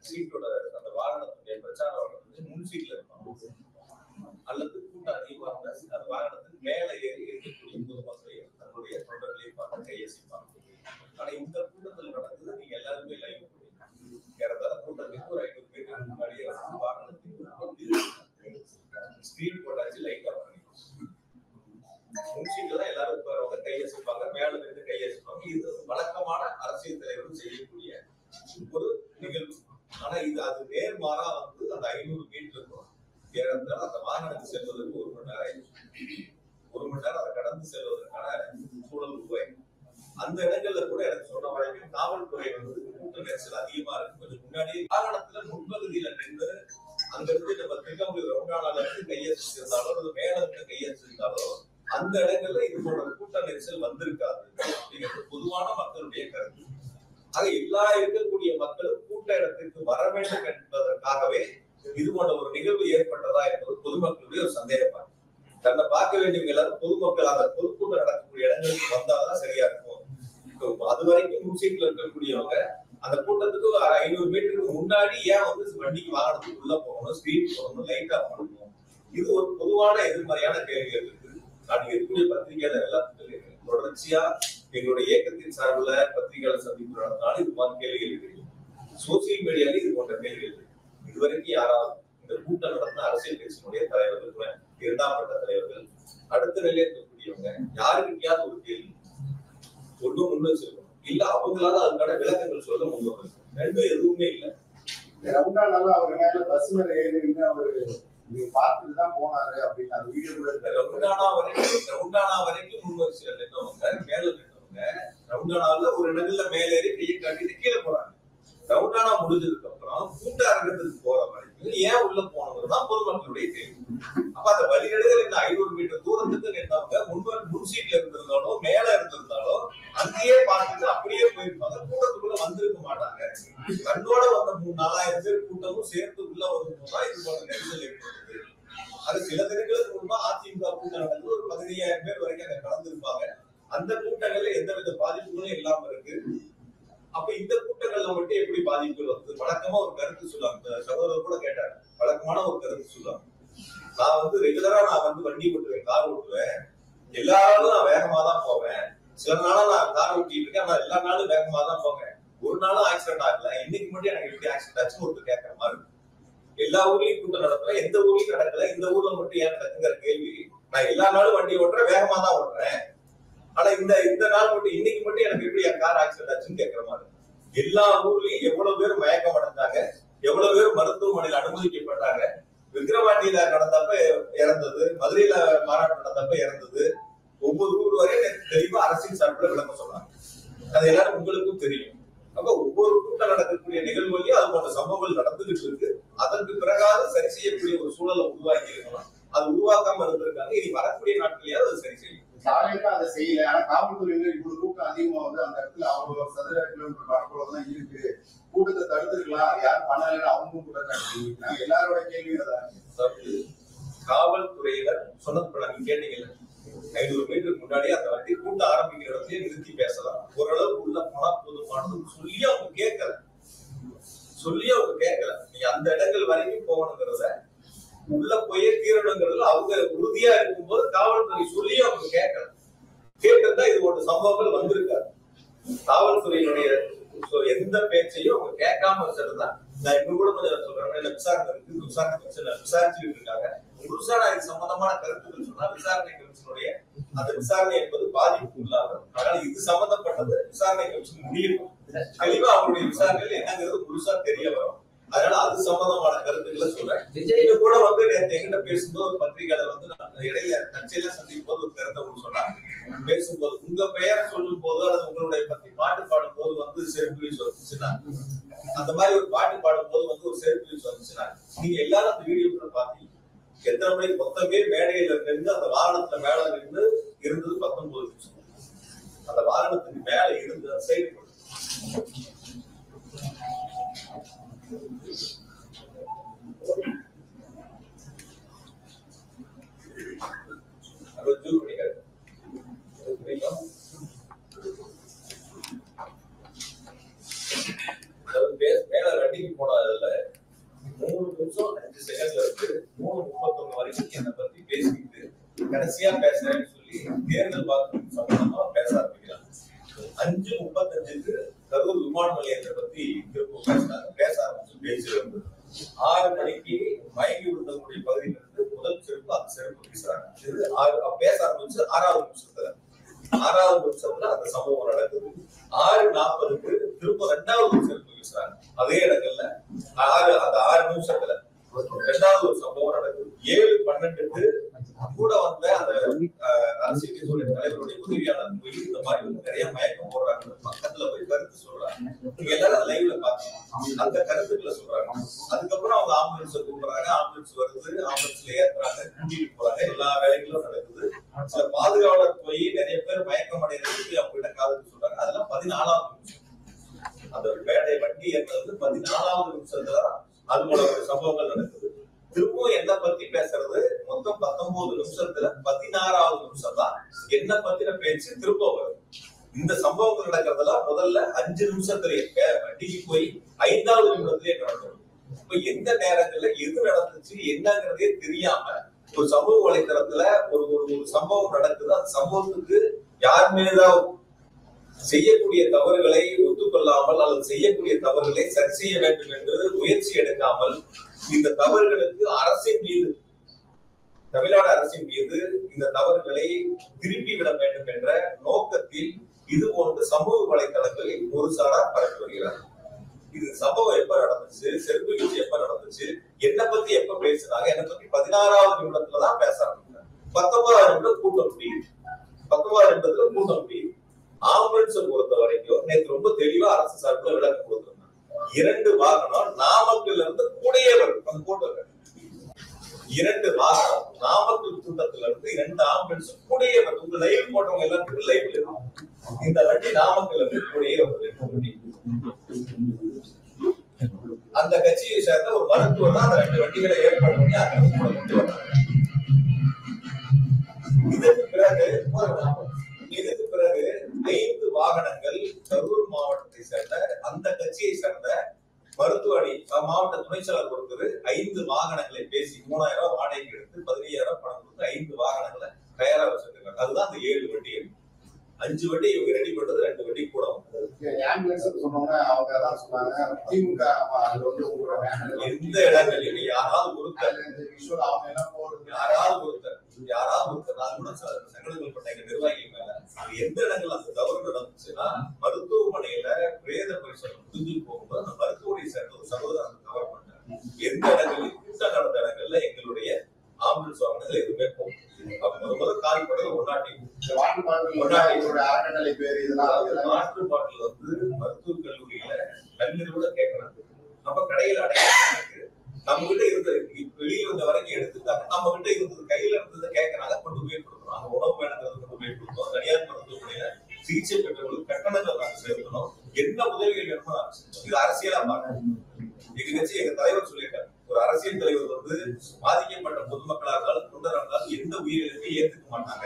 சீட்டோட அந்த வாகனத்துடைய பிரச்சாரம் முன் சீட்ல இருக்கும் அல்லது கூட்டம் அதிகமா இருந்தா அந்த வாகனத்துக்கு மேல ஏறி இருக்கக்கூடிய பொதுமக்களை தன்னுடைய தொண்டர்களையும் பார்த்து கையசிப்பாங்க. ஆனா இந்த கூட்டத்தில் நடக்குது, நீங்க எல்லாருமே லைவ் ஏறதால கூட்டத்துக்கு ஒரு 500 பேருக்கு முன்னாடியே வாகனத்துக்கு ஸ்பீட் போட்டாச்சு, லைட்டா முன்சீட்ல தான் எல்லாரும் உட்காரவங்க கையசிப்பாங்க, மேல இருந்து கையசிப்பாங்க. இது வழக்கமான அரசியல் தலைவர்கள் செய்யக்கூடிய ஒரு நிகழ்வு. ஆனா இது அது நேர்மாறா வந்து அந்த 500 மீட்டருக்கும் ஏறத்தால் அந்த வாகனத்துக்கு செல்வதற்கு 1 மணி நேரம் ஆயிடுச்சு. 1 மணி நேரம் அதை கடந்து செல்வதற்கான சூழல் உருவாயிடும். அந்த இடங்கள்ல கூட எனக்கு சொன்ன வரைக்கும் காவல்துறை வந்து கூட்ட நெரிசல் அதிகமா இருக்கு. கொஞ்சம் முன்னாடியே வாகனத்துல முன்பகுதியில நின்று அங்கிருந்து நம்ம திருக்கம்பி ரவுண்டானால இருந்து கையெழுத்திருந்தாலோ அல்லது மேல இருந்து கையெழுத்திருந்தாலோ அந்த இடங்கள்ல இது போன்ற கூட்ட நெரிசல் வந்திருக்காது அப்படிங்கிறது பொதுவான மக்களுடைய கருத்து. ஆக எல்லா இருக்கக்கூடிய மக்களும் கூட்ட இடத்திற்கு வர வேண்டும் என்பதற்காகவே இது போன்ற ஒரு நிகழ்வு ஏற்பட்டதா என்பது பொதுமக்களுடைய ஒரு சந்தேகமா. தன்னை பார்க்க வேண்டியவங்க எல்லாரும் பொதுமக்கள் அந்த பொதுக்கூட்டம் நடக்கக்கூடிய இடங்களுக்கு வந்தாதான் சரியா இருக்கும். அது வரைக்கும் முன்சீட்ல இருக்கக்கூடியவங்க அந்த கூட்டத்துக்கு 500 மீட்டருக்கு முன்னாடி ஏன் வந்து வண்டிக்கு வாகனத்துக்கு உள்ள போகணும், ஸ்பீட் போகணும், லைட்டா பண்ணணும்? இது ஒரு பொதுவான எதிர்மறையான கேள்விகள் இருக்கு. நான் இருக்கக்கூடிய பத்திரிகையாளர் எல்லாத்துக்கும் தொடர்ச்சியா எங்களுடைய இயக்கத்தின் சார்பில் பத்திரிகையாளர் சந்திப்பு நடத்தினாலும் இது மாதிரி கேள்விகள் இருக்கு. சோசியல் மீடியால இது போன்ற கேள்விகள் இருக்கு. இதுவரைக்கும் யாராவது இந்த கூட்டம் நடத்தின அரசியல் கட்சியினுடைய தலைவர்கள், 2ஆம் கட்ட தலைவர்கள், அடுத்த நிலையில் இருக்கக்கூடியவங்க யாருக்கிட்டையாவது ஒரு கேள்வி ஒன்றும் முன் வச்சிருக்கணும், இல்ல அவங்களால அதுக்கான விளக்கங்கள் சொல்ல முன் ரெண்டும் எதுவுமே இல்லை. ரவுண்டானால அவர் மேல பஸ் மேல ஏறி அவரு பார்த்துட்டுதான் போனாரு அப்படின்னு அந்த வீடியோ கூட ரவுண்டானா வரைக்கும் முன் வச்சு நின்றவங்க, மேல நின்றவங்க டவுன்டானால ஒரு இடங்கள்ல மேலேறி கையை காட்டிட்டு கீழே போறாங்க. டவுன்டானா முடிஞ்சதுக்கு அப்புறம் கூட்ட அரங்கத்துக்கு போற வரைக்கும் ஏன் உள்ள போனதுதான் பொதுமக்களுடைய கேள்வி. அப்ப அந்த வழிநெடுகள் இந்த 500 மீட்டர் தூரத்துக்கு நின்றவங்க முன் சீட்ல இருந்திருந்தாலோ மேல இருந்திருந்தாலோ அங்கேயே பார்த்துட்டு அப்படியே போயிருப்பாங்க. கூட்டத்துக்குள்ள வந்திருக்க மாட்டாங்க. கண்ணோட வந்த 3,000-4,000 பேர் கூட்டமும் சேர்த்து உள்ள வரும்போதுதான் இது போல நெரிசல் ஏற்படுது. அது சில தினங்களுக்கு முன்பா அதிமுக கூட்டம் நடந்து ஒரு 15,000 பேர் வரைக்கும் அங்க கலந்துருப்பாங்க. அந்த கூட்டங்கள்ல எந்தவித பாதிப்புகளும் இல்லாம இருக்கு. அப்ப இந்த கூட்டங்கள்ல மட்டும் எப்படி பாதிப்புகள் வந்து வழக்கமா ஒரு கருத்து சொல்லுவாங்க. சகோதரர் கூட கேட்டாங்க, வழக்கமான ஒரு கருத்து சொல்லுவாங்க. நான் ரெகுலரா வண்டி ஓட்டுவேன், கார் ஓட்டுவேன். எல்லா நாளும் நான் வேகமா தான் போவேன். சில நாளா நான் கார் ஓட்டிட்டு இருக்கேன், நான் எல்லா நாளும் வேகமா தான் போவேன். ஒரு நாளும் ஆக்சிடென்ட் ஆகல. இன்னைக்கு மட்டும் எனக்கு எப்படி ஆக்சிடென்ட் ஆச்சுன்னு ஒருத்தர் கேட்கற மாதிரி இருக்கு. எல்லா ஊர்லயும் கூட்டம் நடக்கல, எந்த ஊர்லயும் நடக்கல, இந்த ஊர்ல மட்டும் ஏன் நடக்குங்கிற கேள்வி. நான் எல்லா நாளும் வண்டி ஓட்டுறேன், வேகமா தான் ஓட்டுறேன். ஆனா இந்த நாள் மட்டும் இன்னைக்கு மட்டும் எனக்கு எப்படி கார் ஆக்சிடென்ட் ஆச்சுன்னு கேட்கற மாதிரி. எல்லா ஊர்லயும் எவ்வளவு பேர் மயக்கம் அடைஞ்சாங்க, எவ்வளவு பேர் மருத்துவமனையில் அனுமதிக்கப்பட்டாங்க. விக்கிரவாண்டியில நடந்தப்ப இறந்தது, மதுரையில மாநாட்டம் நடந்தப்ப இறந்தது. ஒவ்வொரு ஊர் வரையும் தெளிவா அரசின் சார்பில் விளக்கம் சொன்னாங்க. அது எல்லாரும் உங்களுக்கும் தெரியும். அப்ப ஒவ்வொரு கூட்டம் நடக்கக்கூடிய நிகழ்வுலையும் அது போன்ற சம்பவங்கள் நடந்துகிட்டு இருக்கு. அதற்கு பிறகாவது சரி செய்யக்கூடிய ஒரு சூழலை உருவாக்கி இருக்கலாம். அது உருவாக்காம இருந்திருக்காங்க. இனி வரக்கூடிய நாட்களையாவது அது சரி செய்யும். அதை செய்யல. ஆனா காவல்துறையினர் இவ்வளவு கூட்டம் அதிகமா வந்து அந்த இடத்துல அவ்வளவு சதுர கிலோமீட்டர் பரப்பளவுதான் இருக்கு. கூட்டத்தை தடுத்துருக்கலாம், யாரும் பண்ணல, அவங்களும் கூட தடுத்து. எல்லாரோட கேள்வியும் அதான். காவல்துறையினர் சொன்னது நீங்க கேட்டீங்கல்ல, 500 மீட்டருக்கு முன்னாடி அந்த வண்டி கூட்டம் ஆரம்பிக்கிற இடத்துலயே நிறுத்தி பேசலாம். ஓரளவுக்கு உள்ள போனா போதுமானது சொல்லி அவங்க கேட்கல. நீங்க அந்த இடங்கள் வரைக்கும் போகணுங்கிறத உள்ள போயே தீரணுங்கிறதுல அவங்க உறுதியா இருக்கும்போது காவல்துறை சொல்லி அவங்க கேட்கல. கேட்டிருந்தா இது ஒரு சம்பவங்கள் வந்திருக்காது. காவல்துறையினுடைய எந்த பேச்சையும் அவங்க கேட்காம வச்சிருந்தா, நான் இன்னும் கூட கொஞ்சம் சொல்றேன், விசாரணை இருக்கு, விசாரிச்சுட்டு இருக்காங்க. முழுசா நான் இது சம்பந்தமான கருத்துக்கள் சொன்னா விசாரணை கமிஷனுடைய அந்த விசாரணை என்பது பாதிப்பு இல்லாம, அதனால இது சம்பந்தப்பட்டது விசாரணை கமிஷன் முடியும். தெளிவா அவங்களுடைய விசாரணைகள் என்னங்கிறது முழுசா தெரிய வரும். அதனால அது சம்பந்தமான கருத்துக்களை சொல்றேன். இது கூட நேற்று எங்கிட்ட பேசும்போது ஒரு பத்திரிகையாளர் இடையில கட்சியில சந்திக்கும் போது ஒரு கருத்தை சொன்னாங்க. பேசும்போது உங்க பெயரை சொல்லும் போது அல்லது உங்களுடைய பத்தி பாட்டு பாடும் போது செருப்பு வீச்சு வந்துச்சுன்னா, அந்த மாதிரி ஒரு பாட்டு பாடும் போது ஒரு செருப்பு வீச்சு வந்துச்சுன்னா, நீங்க எல்லாரும் அந்த வீடியோ பாத்தீங்க. எத்தனை மணிக்கு மொத்தமே மேடையில இருந்து அந்த வாகனத்துல மேல இருந்து இருந்தது 19 நிமிஷம். அந்த வாகனத்துக்கு மேல இருந்து சைடு மேல ரன்னிங் போனதுல 3 நிமிஷம் 5 செகண்ட்ல இருக்கு 3:31 வரைக்கும் என்னை பத்தி பேசிக்கிட்டு கடைசியா பேசுறேன்னு சொல்லி தேர்தல் வாக்கு சம்பந்தமா பேச ஆரம்பிக்கிறாங்க. 5:35க்கு கரூர் விமான நிலையத்தை பத்தி திரும்ப பேச ஆரம்பிச்சு பேச்சு 6 மணிக்கு மயங்கி விழுந்தக்கூடிய பகுதியில இருந்து முதல் செருப்பு அந்த செருப்பு பேசுறாங்க. பேச ஆரம்பிச்சு 6வது நிமிஷத்துல அந்த சம்பவம் நடக்குது. 6:40க்கு திரும்ப 2வது செருப்பு பேசுறாங்க. அதே இடங்கள்ல அந்த 6 நிமிஷத்துல 2வது ஒரு சம்பவம் நடக்குது. 7:12க்கு கூட வந்த அந்த அரசியல் கட்சியுடைய தலைவருடைய உதவியாளர் போய் இந்த மாதிரி நிறைய மயக்கம் போடுறாங்க, பக்கத்துல போய் கருத்து சொல்றாங்க. நீங்க எல்லாரும் லைவ்ல பாத்தீங்க, அந்த கருத்துக்களை சொல்றாங்க. அதுக்கப்புறம் அவங்க ஆம்புலன்ஸ் கூப்பிடுறாங்க, ஆம்புலன்ஸ் வருது, ஆம்புலன்ஸ்ல ஏத்துறாங்க, கூட்டிட்டு போறாங்க, எல்லா வேலைகளும் நடக்குது. சில பாதுகாவலர் போய் நிறைய பேர் மயக்கம் அடைகிறதுக்கு அவங்க கிட்ட காதுக்கு சொல்றாங்க. அதெல்லாம் 14வது நிமிஷம். அந்த வேட்டை வண்டி ஏற்றது 14வது நிமிஷத்துல அது போல ஒரு சம்பவங்கள் நடக்குது. திரும்பவும் என்ன பத்தி பேசுறது மொத்தம் 19 நிமிஷத்துல 16வது நிமிஷம் தான் என்ன பத்தின பேச்சு திரும்ப வருது. இந்த சம்பவங்கள் நடக்கிறதெல்லாம் முதல்ல 5 நிமிஷத்துலயே வண்டிக்கு போய் 5வது நிமிடத்திலேயே நடக்கும். இப்ப எந்த நேரங்கள்ல எது நடந்துச்சு என்னங்கிறதே தெரியாம ஒரு சமூக வலைத்தளத்துல ஒரு சம்பவம் நடக்குது. அந்த சம்பவத்துக்கு யார் மீதாவது செய்யக்கூடிய தவறுகளை ஒத்துக்கொள்ளாமல் அல்லது செய்யக்கூடிய தவறுகளை சரி செய்ய வேண்டும் என்று முயற்சி எடுக்காமல் இந்த தவறுகளுக்கு அரசின் மீது, தமிழ்நாடு அரசின் மீது இந்த தவறுகளை திருப்பி விட வேண்டும் என்ற நோக்கத்தில் இது போன்ற சமூக வலைத்தளங்களில் ஒரு சாரார் பரப்பி வருகிறார். இது சம்பவம் எப்ப நடந்துச்சு, செருப்பு வீச்சு எப்ப நடந்துச்சு, என்னை பத்தி எப்ப பேசுறாங்க, என்னை பத்தி 16வது நிமிடத்துலதான் பேச ஆரம்பிக்கிறாங்க. 19வது நிமிடம் கூட்டம் முடியுது. 19வது நிமிடத்துல கூட்டம் முடியுது. ஆம்புலன்ஸ் ஆம்புலன்ஸை பொறுத்த வரைக்கும் நேற்று ரொம்ப தெளிவா அரசு சார்பில் விளக்கம் கொடுத்திருந்தாங்க. 2 வாகனம் நாமக்கல்ல இருந்து கூடயே வரும். அந்த போட்டோ 2 வாகனம் நாமக்கல் கூட்டத்துல இருந்து 2 ஆம்புலன்ஸ் கூடயே வரும். உங்க லைவ் போட்டவங்க எல்லாத்துக்கும் லைவ்ல இருக்கும். இந்த வண்டி நாமக்கல்ல இருந்து கூடயே வருது. அந்த கட்சியை சேர்ந்த ஒரு மருத்துவர் தான் அந்த 2 வண்டிகளை ஏற்பாடு பண்ணி அங்க கொண்டு வந்தாங்க. இதற்கு பிறகு 5 வாகனங்கள் கரூர் மாவட்டத்தை சேர்ந்த அந்த கட்சியை சேர்ந்த மருத்துவ அணி மாவட்ட துணை செயலர் கொடுத்தது 5 வாகனங்களை பேசி 3000 வாடகைக்கு எடுத்து 15000 பணம் கொடுத்து 5 வாகனங்களை தயாரா வச்சிருக்காங்க. அதுதான் அந்த 7 வண்டிகள். 5 வண்டி இவங்க ரெடி பண்றது, 2 வண்டி கூட எந்த இடங்களிலும் யாராவது ஒருத்தர் நான் கூட சங்கடங்கள் பட்ட எங்க நிர்வாகிகள் மேல எந்த இடங்கள் அந்த தவறு நடந்துச்சுன்னா மருத்துவமனையில பிரேத பரிசோதனை முடிஞ்சு போகும்போது அந்த மருத்துவமனையை சேர்ந்த ஒரு சகோதரர் தவறு பண்ணாங்க. எந்த இடங்களில் கூட்டம் நடந்த இடங்கள்ல எங்களுடைய ஆம்புலன்ஸ் வாகனங்கள் எதுவுமே போகும். முதல் கால் படுறது மாற்று பாட்டில் வந்து மருத்துவ கல்லூரியில கல்லூரியோட கேட்கறாங்க. நம்ம கடையில அடையாளம் நம்ம கிட்ட இருந்தது வெளியே வந்த வரைக்கும் எடுத்துட்டாங்க. நம்ம கிட்ட இருந்தது கையில இருந்ததை கேட்கறாங்க, கொண்டு போய் கொடுக்குறோம். அந்த உணவு வேணுங்கிறது கொண்டு போய் கொடுத்தோம். தனியார் மருத்துவமனையில சிகிச்சை பெற்றவர்களுக்கு கட்டணங்கள் நாங்கள் சேர்க்கணும். என்ன உதவிகள் வேணுமோ இது அரசியலா பார்க்கணும். எங்க கட்சி எங்க தலைவர் சொல்லியிருக்காரு, ஒரு அரசியல் தலைவர் வந்து பாதிக்கப்பட்ட பொதுமக்களா இருந்தாலும் தொண்டரா இருந்தாலும் எந்த உயிரிழப்பையும் ஏத்துக்க மாட்டாங்க.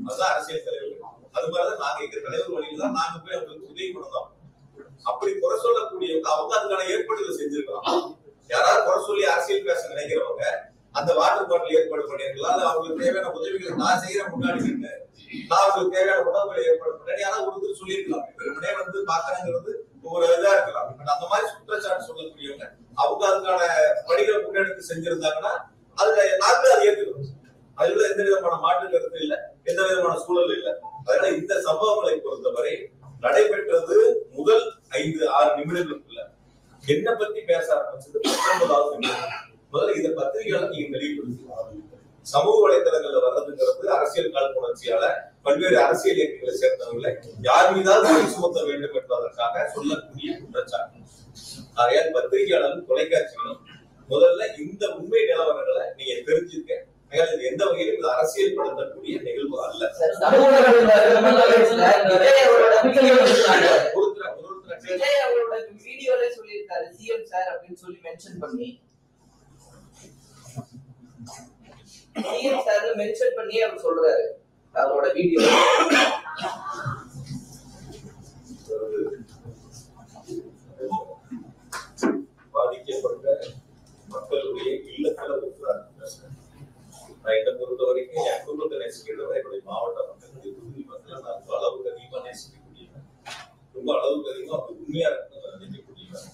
அதுதான் அரசியல் தலைவர். அது மாதிரிதான் நாங்க எங்க தலைவர் வழியில தான் நாங்க போய் அவங்களுக்கு உதவி பண்ணோம். அப்படி குறை சொல்லக்கூடியவங்க அவங்க அதுக்கான ஏற்பாடுகளை செஞ்சிருக்கலாம். யாராவது குறை சொல்லி அரசியல் பேச நினைக்கிறவங்க அந்த வாட்டர் பாட்டில் ஏற்பாடு பண்ணிருக்கலாம். அவங்களுக்கு தேவையான உதவிகளை நான் செய்யற முன்னாடி நின்று நான் அவங்களுக்கு தேவையான உணவுகளை ஏற்பாடு பண்ணேன் யாராவது ஒருத்தர் சொல்லியிருக்கலாம். வெறுமனே வந்து பாக்குறங்கிறது ஒரு இதா இருக்கலாம். பட் அந்த மாதிரி குற்றச்சாட்டு சொல்லக்கூடியவங்க அவங்க அதுக்கான பணிகளை முன்னெடுத்து செஞ்சிருந்தாங்கன்னா அதுல நாங்கள் அதை ஏற்றுக்கணும். அதுல எந்த விதமான மாற்று கருத்து இல்லை, எந்த விதமான சூழல் இல்லை. அதனால இந்த சம்பவங்களை பொறுத்தவரை நடைபெற்றது முதல் 5-6 நிமிடங்களுக்குள்ள என்ன பத்தி பேச ஆரம்பிச்சது 19வது நிமிடம். முதல்ல இந்த பத்திரிகையால நீங்க வெளிப்படுத்தி சமூக வலைதளங்கள்ல வர்றதுங்கிறது அரசியல் காழ்ப்புணர்ச்சியால பல்வேறு அரசியல் இயக்கங்களை சேர்ந்தவர்களை யார் மீதாவது சுமத்த வேண்டும் என்பதற்காக சொல்லக்கூடிய குற்றச்சாட்டு. ஆகையால் பத்திரிகையாளரும் தொலைக்காட்சிகளும் முதல்ல இந்த உண்மை நிலவரங்களை நீங்க தெரிஞ்சுக்க. இது எந்த வகையிலும் இது அரசியல் படுத்தக்கூடிய நிகழ்வு அல்ல. வீடியோல சொல்லியிருக்காரு சிஎம் சார் அப்படின்னு சொல்லி மென்ஷன் பண்ணி சிஎம் சார் மென்ஷன் பண்ணி அவர் சொல்றாரு அவரோட வீடியோ. பாதிக்கப்பட்ட மக்களுடைய இல்லத்துல இருக்கிறார். நான் என்னை பொறுத்த வரைக்கும் என் குடும்பத்தை நேசிக்கிறத என்னுடைய மாவட்ட மக்களுடைய தொகுதி மக்கள் நான் அளவுக்கு அதிகமா நேசிக்கக்கூடியவன். ரொம்ப அளவுக்கு அதிகமா அவங்க உண்மையா நினைக்கக்கூடியவன்.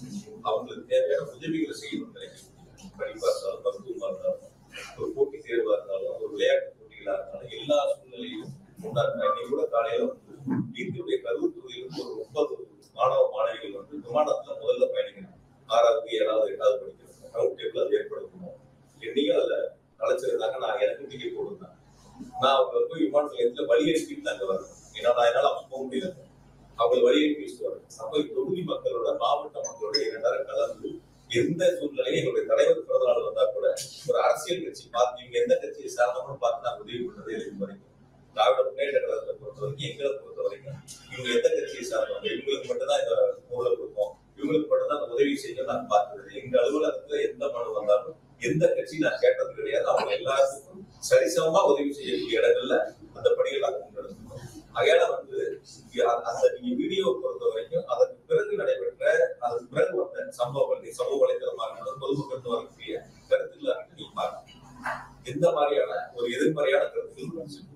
அவங்களுக்கு தேவையான உதவிகளை செய்யணும் நினைக்கக்கூடியவன். படிப்பா இருந்தாலும், மருத்துவமா இருந்தாலும், ஒரு போட்டி தேர்வா இருந்தாலும், ஒரு விளையாட்டு போட்டிகளா இருந்தாலும் எல்லா சூழ்நிலையும் இன்னைக்கு கூட காலையில வந்து வீட்டுடைய கரூர் தொகுதியிலிருந்து ஒரு 30 மாணவ மாணவிகள் வந்து விமானத்துல முதல்ல பயணிக்கணும். 6வது 7வது 8வது படிக்கிறோம். ரவுண்ட் டேபிள் அது ஏற்படுத்தணும். என்னையும் அதுல அழைச்சிருந்தாங்க. நான் எனக்கு டிக்கெட் போடுறேன். நான் அவங்க போய் விமான நிலையத்துல வழி அனுப்பிட்டு அங்க வரேன். ஏன்னா நான் என்னால அவங்க போக முடியாது. அவங்களை வழி அனுப்பி வரேன். அப்ப தொகுதி மக்களோட மாவட்ட மக்களோட 2 நேரம் கலந்து எந்த சூழ்நிலையும் எங்களுடைய தலைவர் பிறந்த நாள் வந்தா கூட ஒரு அரசியல் கட்சி பார்த்து இவங்க எந்த கட்சியை சார்ந்தவங்களும் பார்த்து நான் உதவி பண்ணதே இது வரைக்கும். திராவிட முன்னேற்ற கழகத்தை பொறுத்த வரைக்கும் எங்களை பொறுத்த வரைக்கும் இவங்க எந்த கட்சியை சார்ந்தவங்க இவங்களுக்கு மட்டும்தான் இந்த ஊழல் கொடுப்போம், இவங்களுக்கு மட்டும்தான் அந்த உதவி செய்ய நான் பார்த்தது. எங்க அலுவலகத்துல எந்த மனு வந்தாலும் எந்த கட்சி நான் கேட்டது கிடையாது. அவங்க எல்லாருக்கும் சரிசமமா உதவி செய்யக்கூடிய இடங்கள்ல அந்த பணிகள் நாங்கள் முன்னெடுக்கணும். அகையால வந்து அந்த நீங்க வீடியோவை பொறுத்த வரைக்கும் அதற்கு பிறகு நடைபெற்ற அதற்கு பிறகு வந்த சம்பவங்கள் சமூக வலைதளமாக இருந்தாலும் பொதுமக்கள் வரக்கூடிய கருத்துக்களை நீங்க பார்க்கணும். எந்த மாதிரியான ஒரு எதிர்மறையான கருத்துக்கள்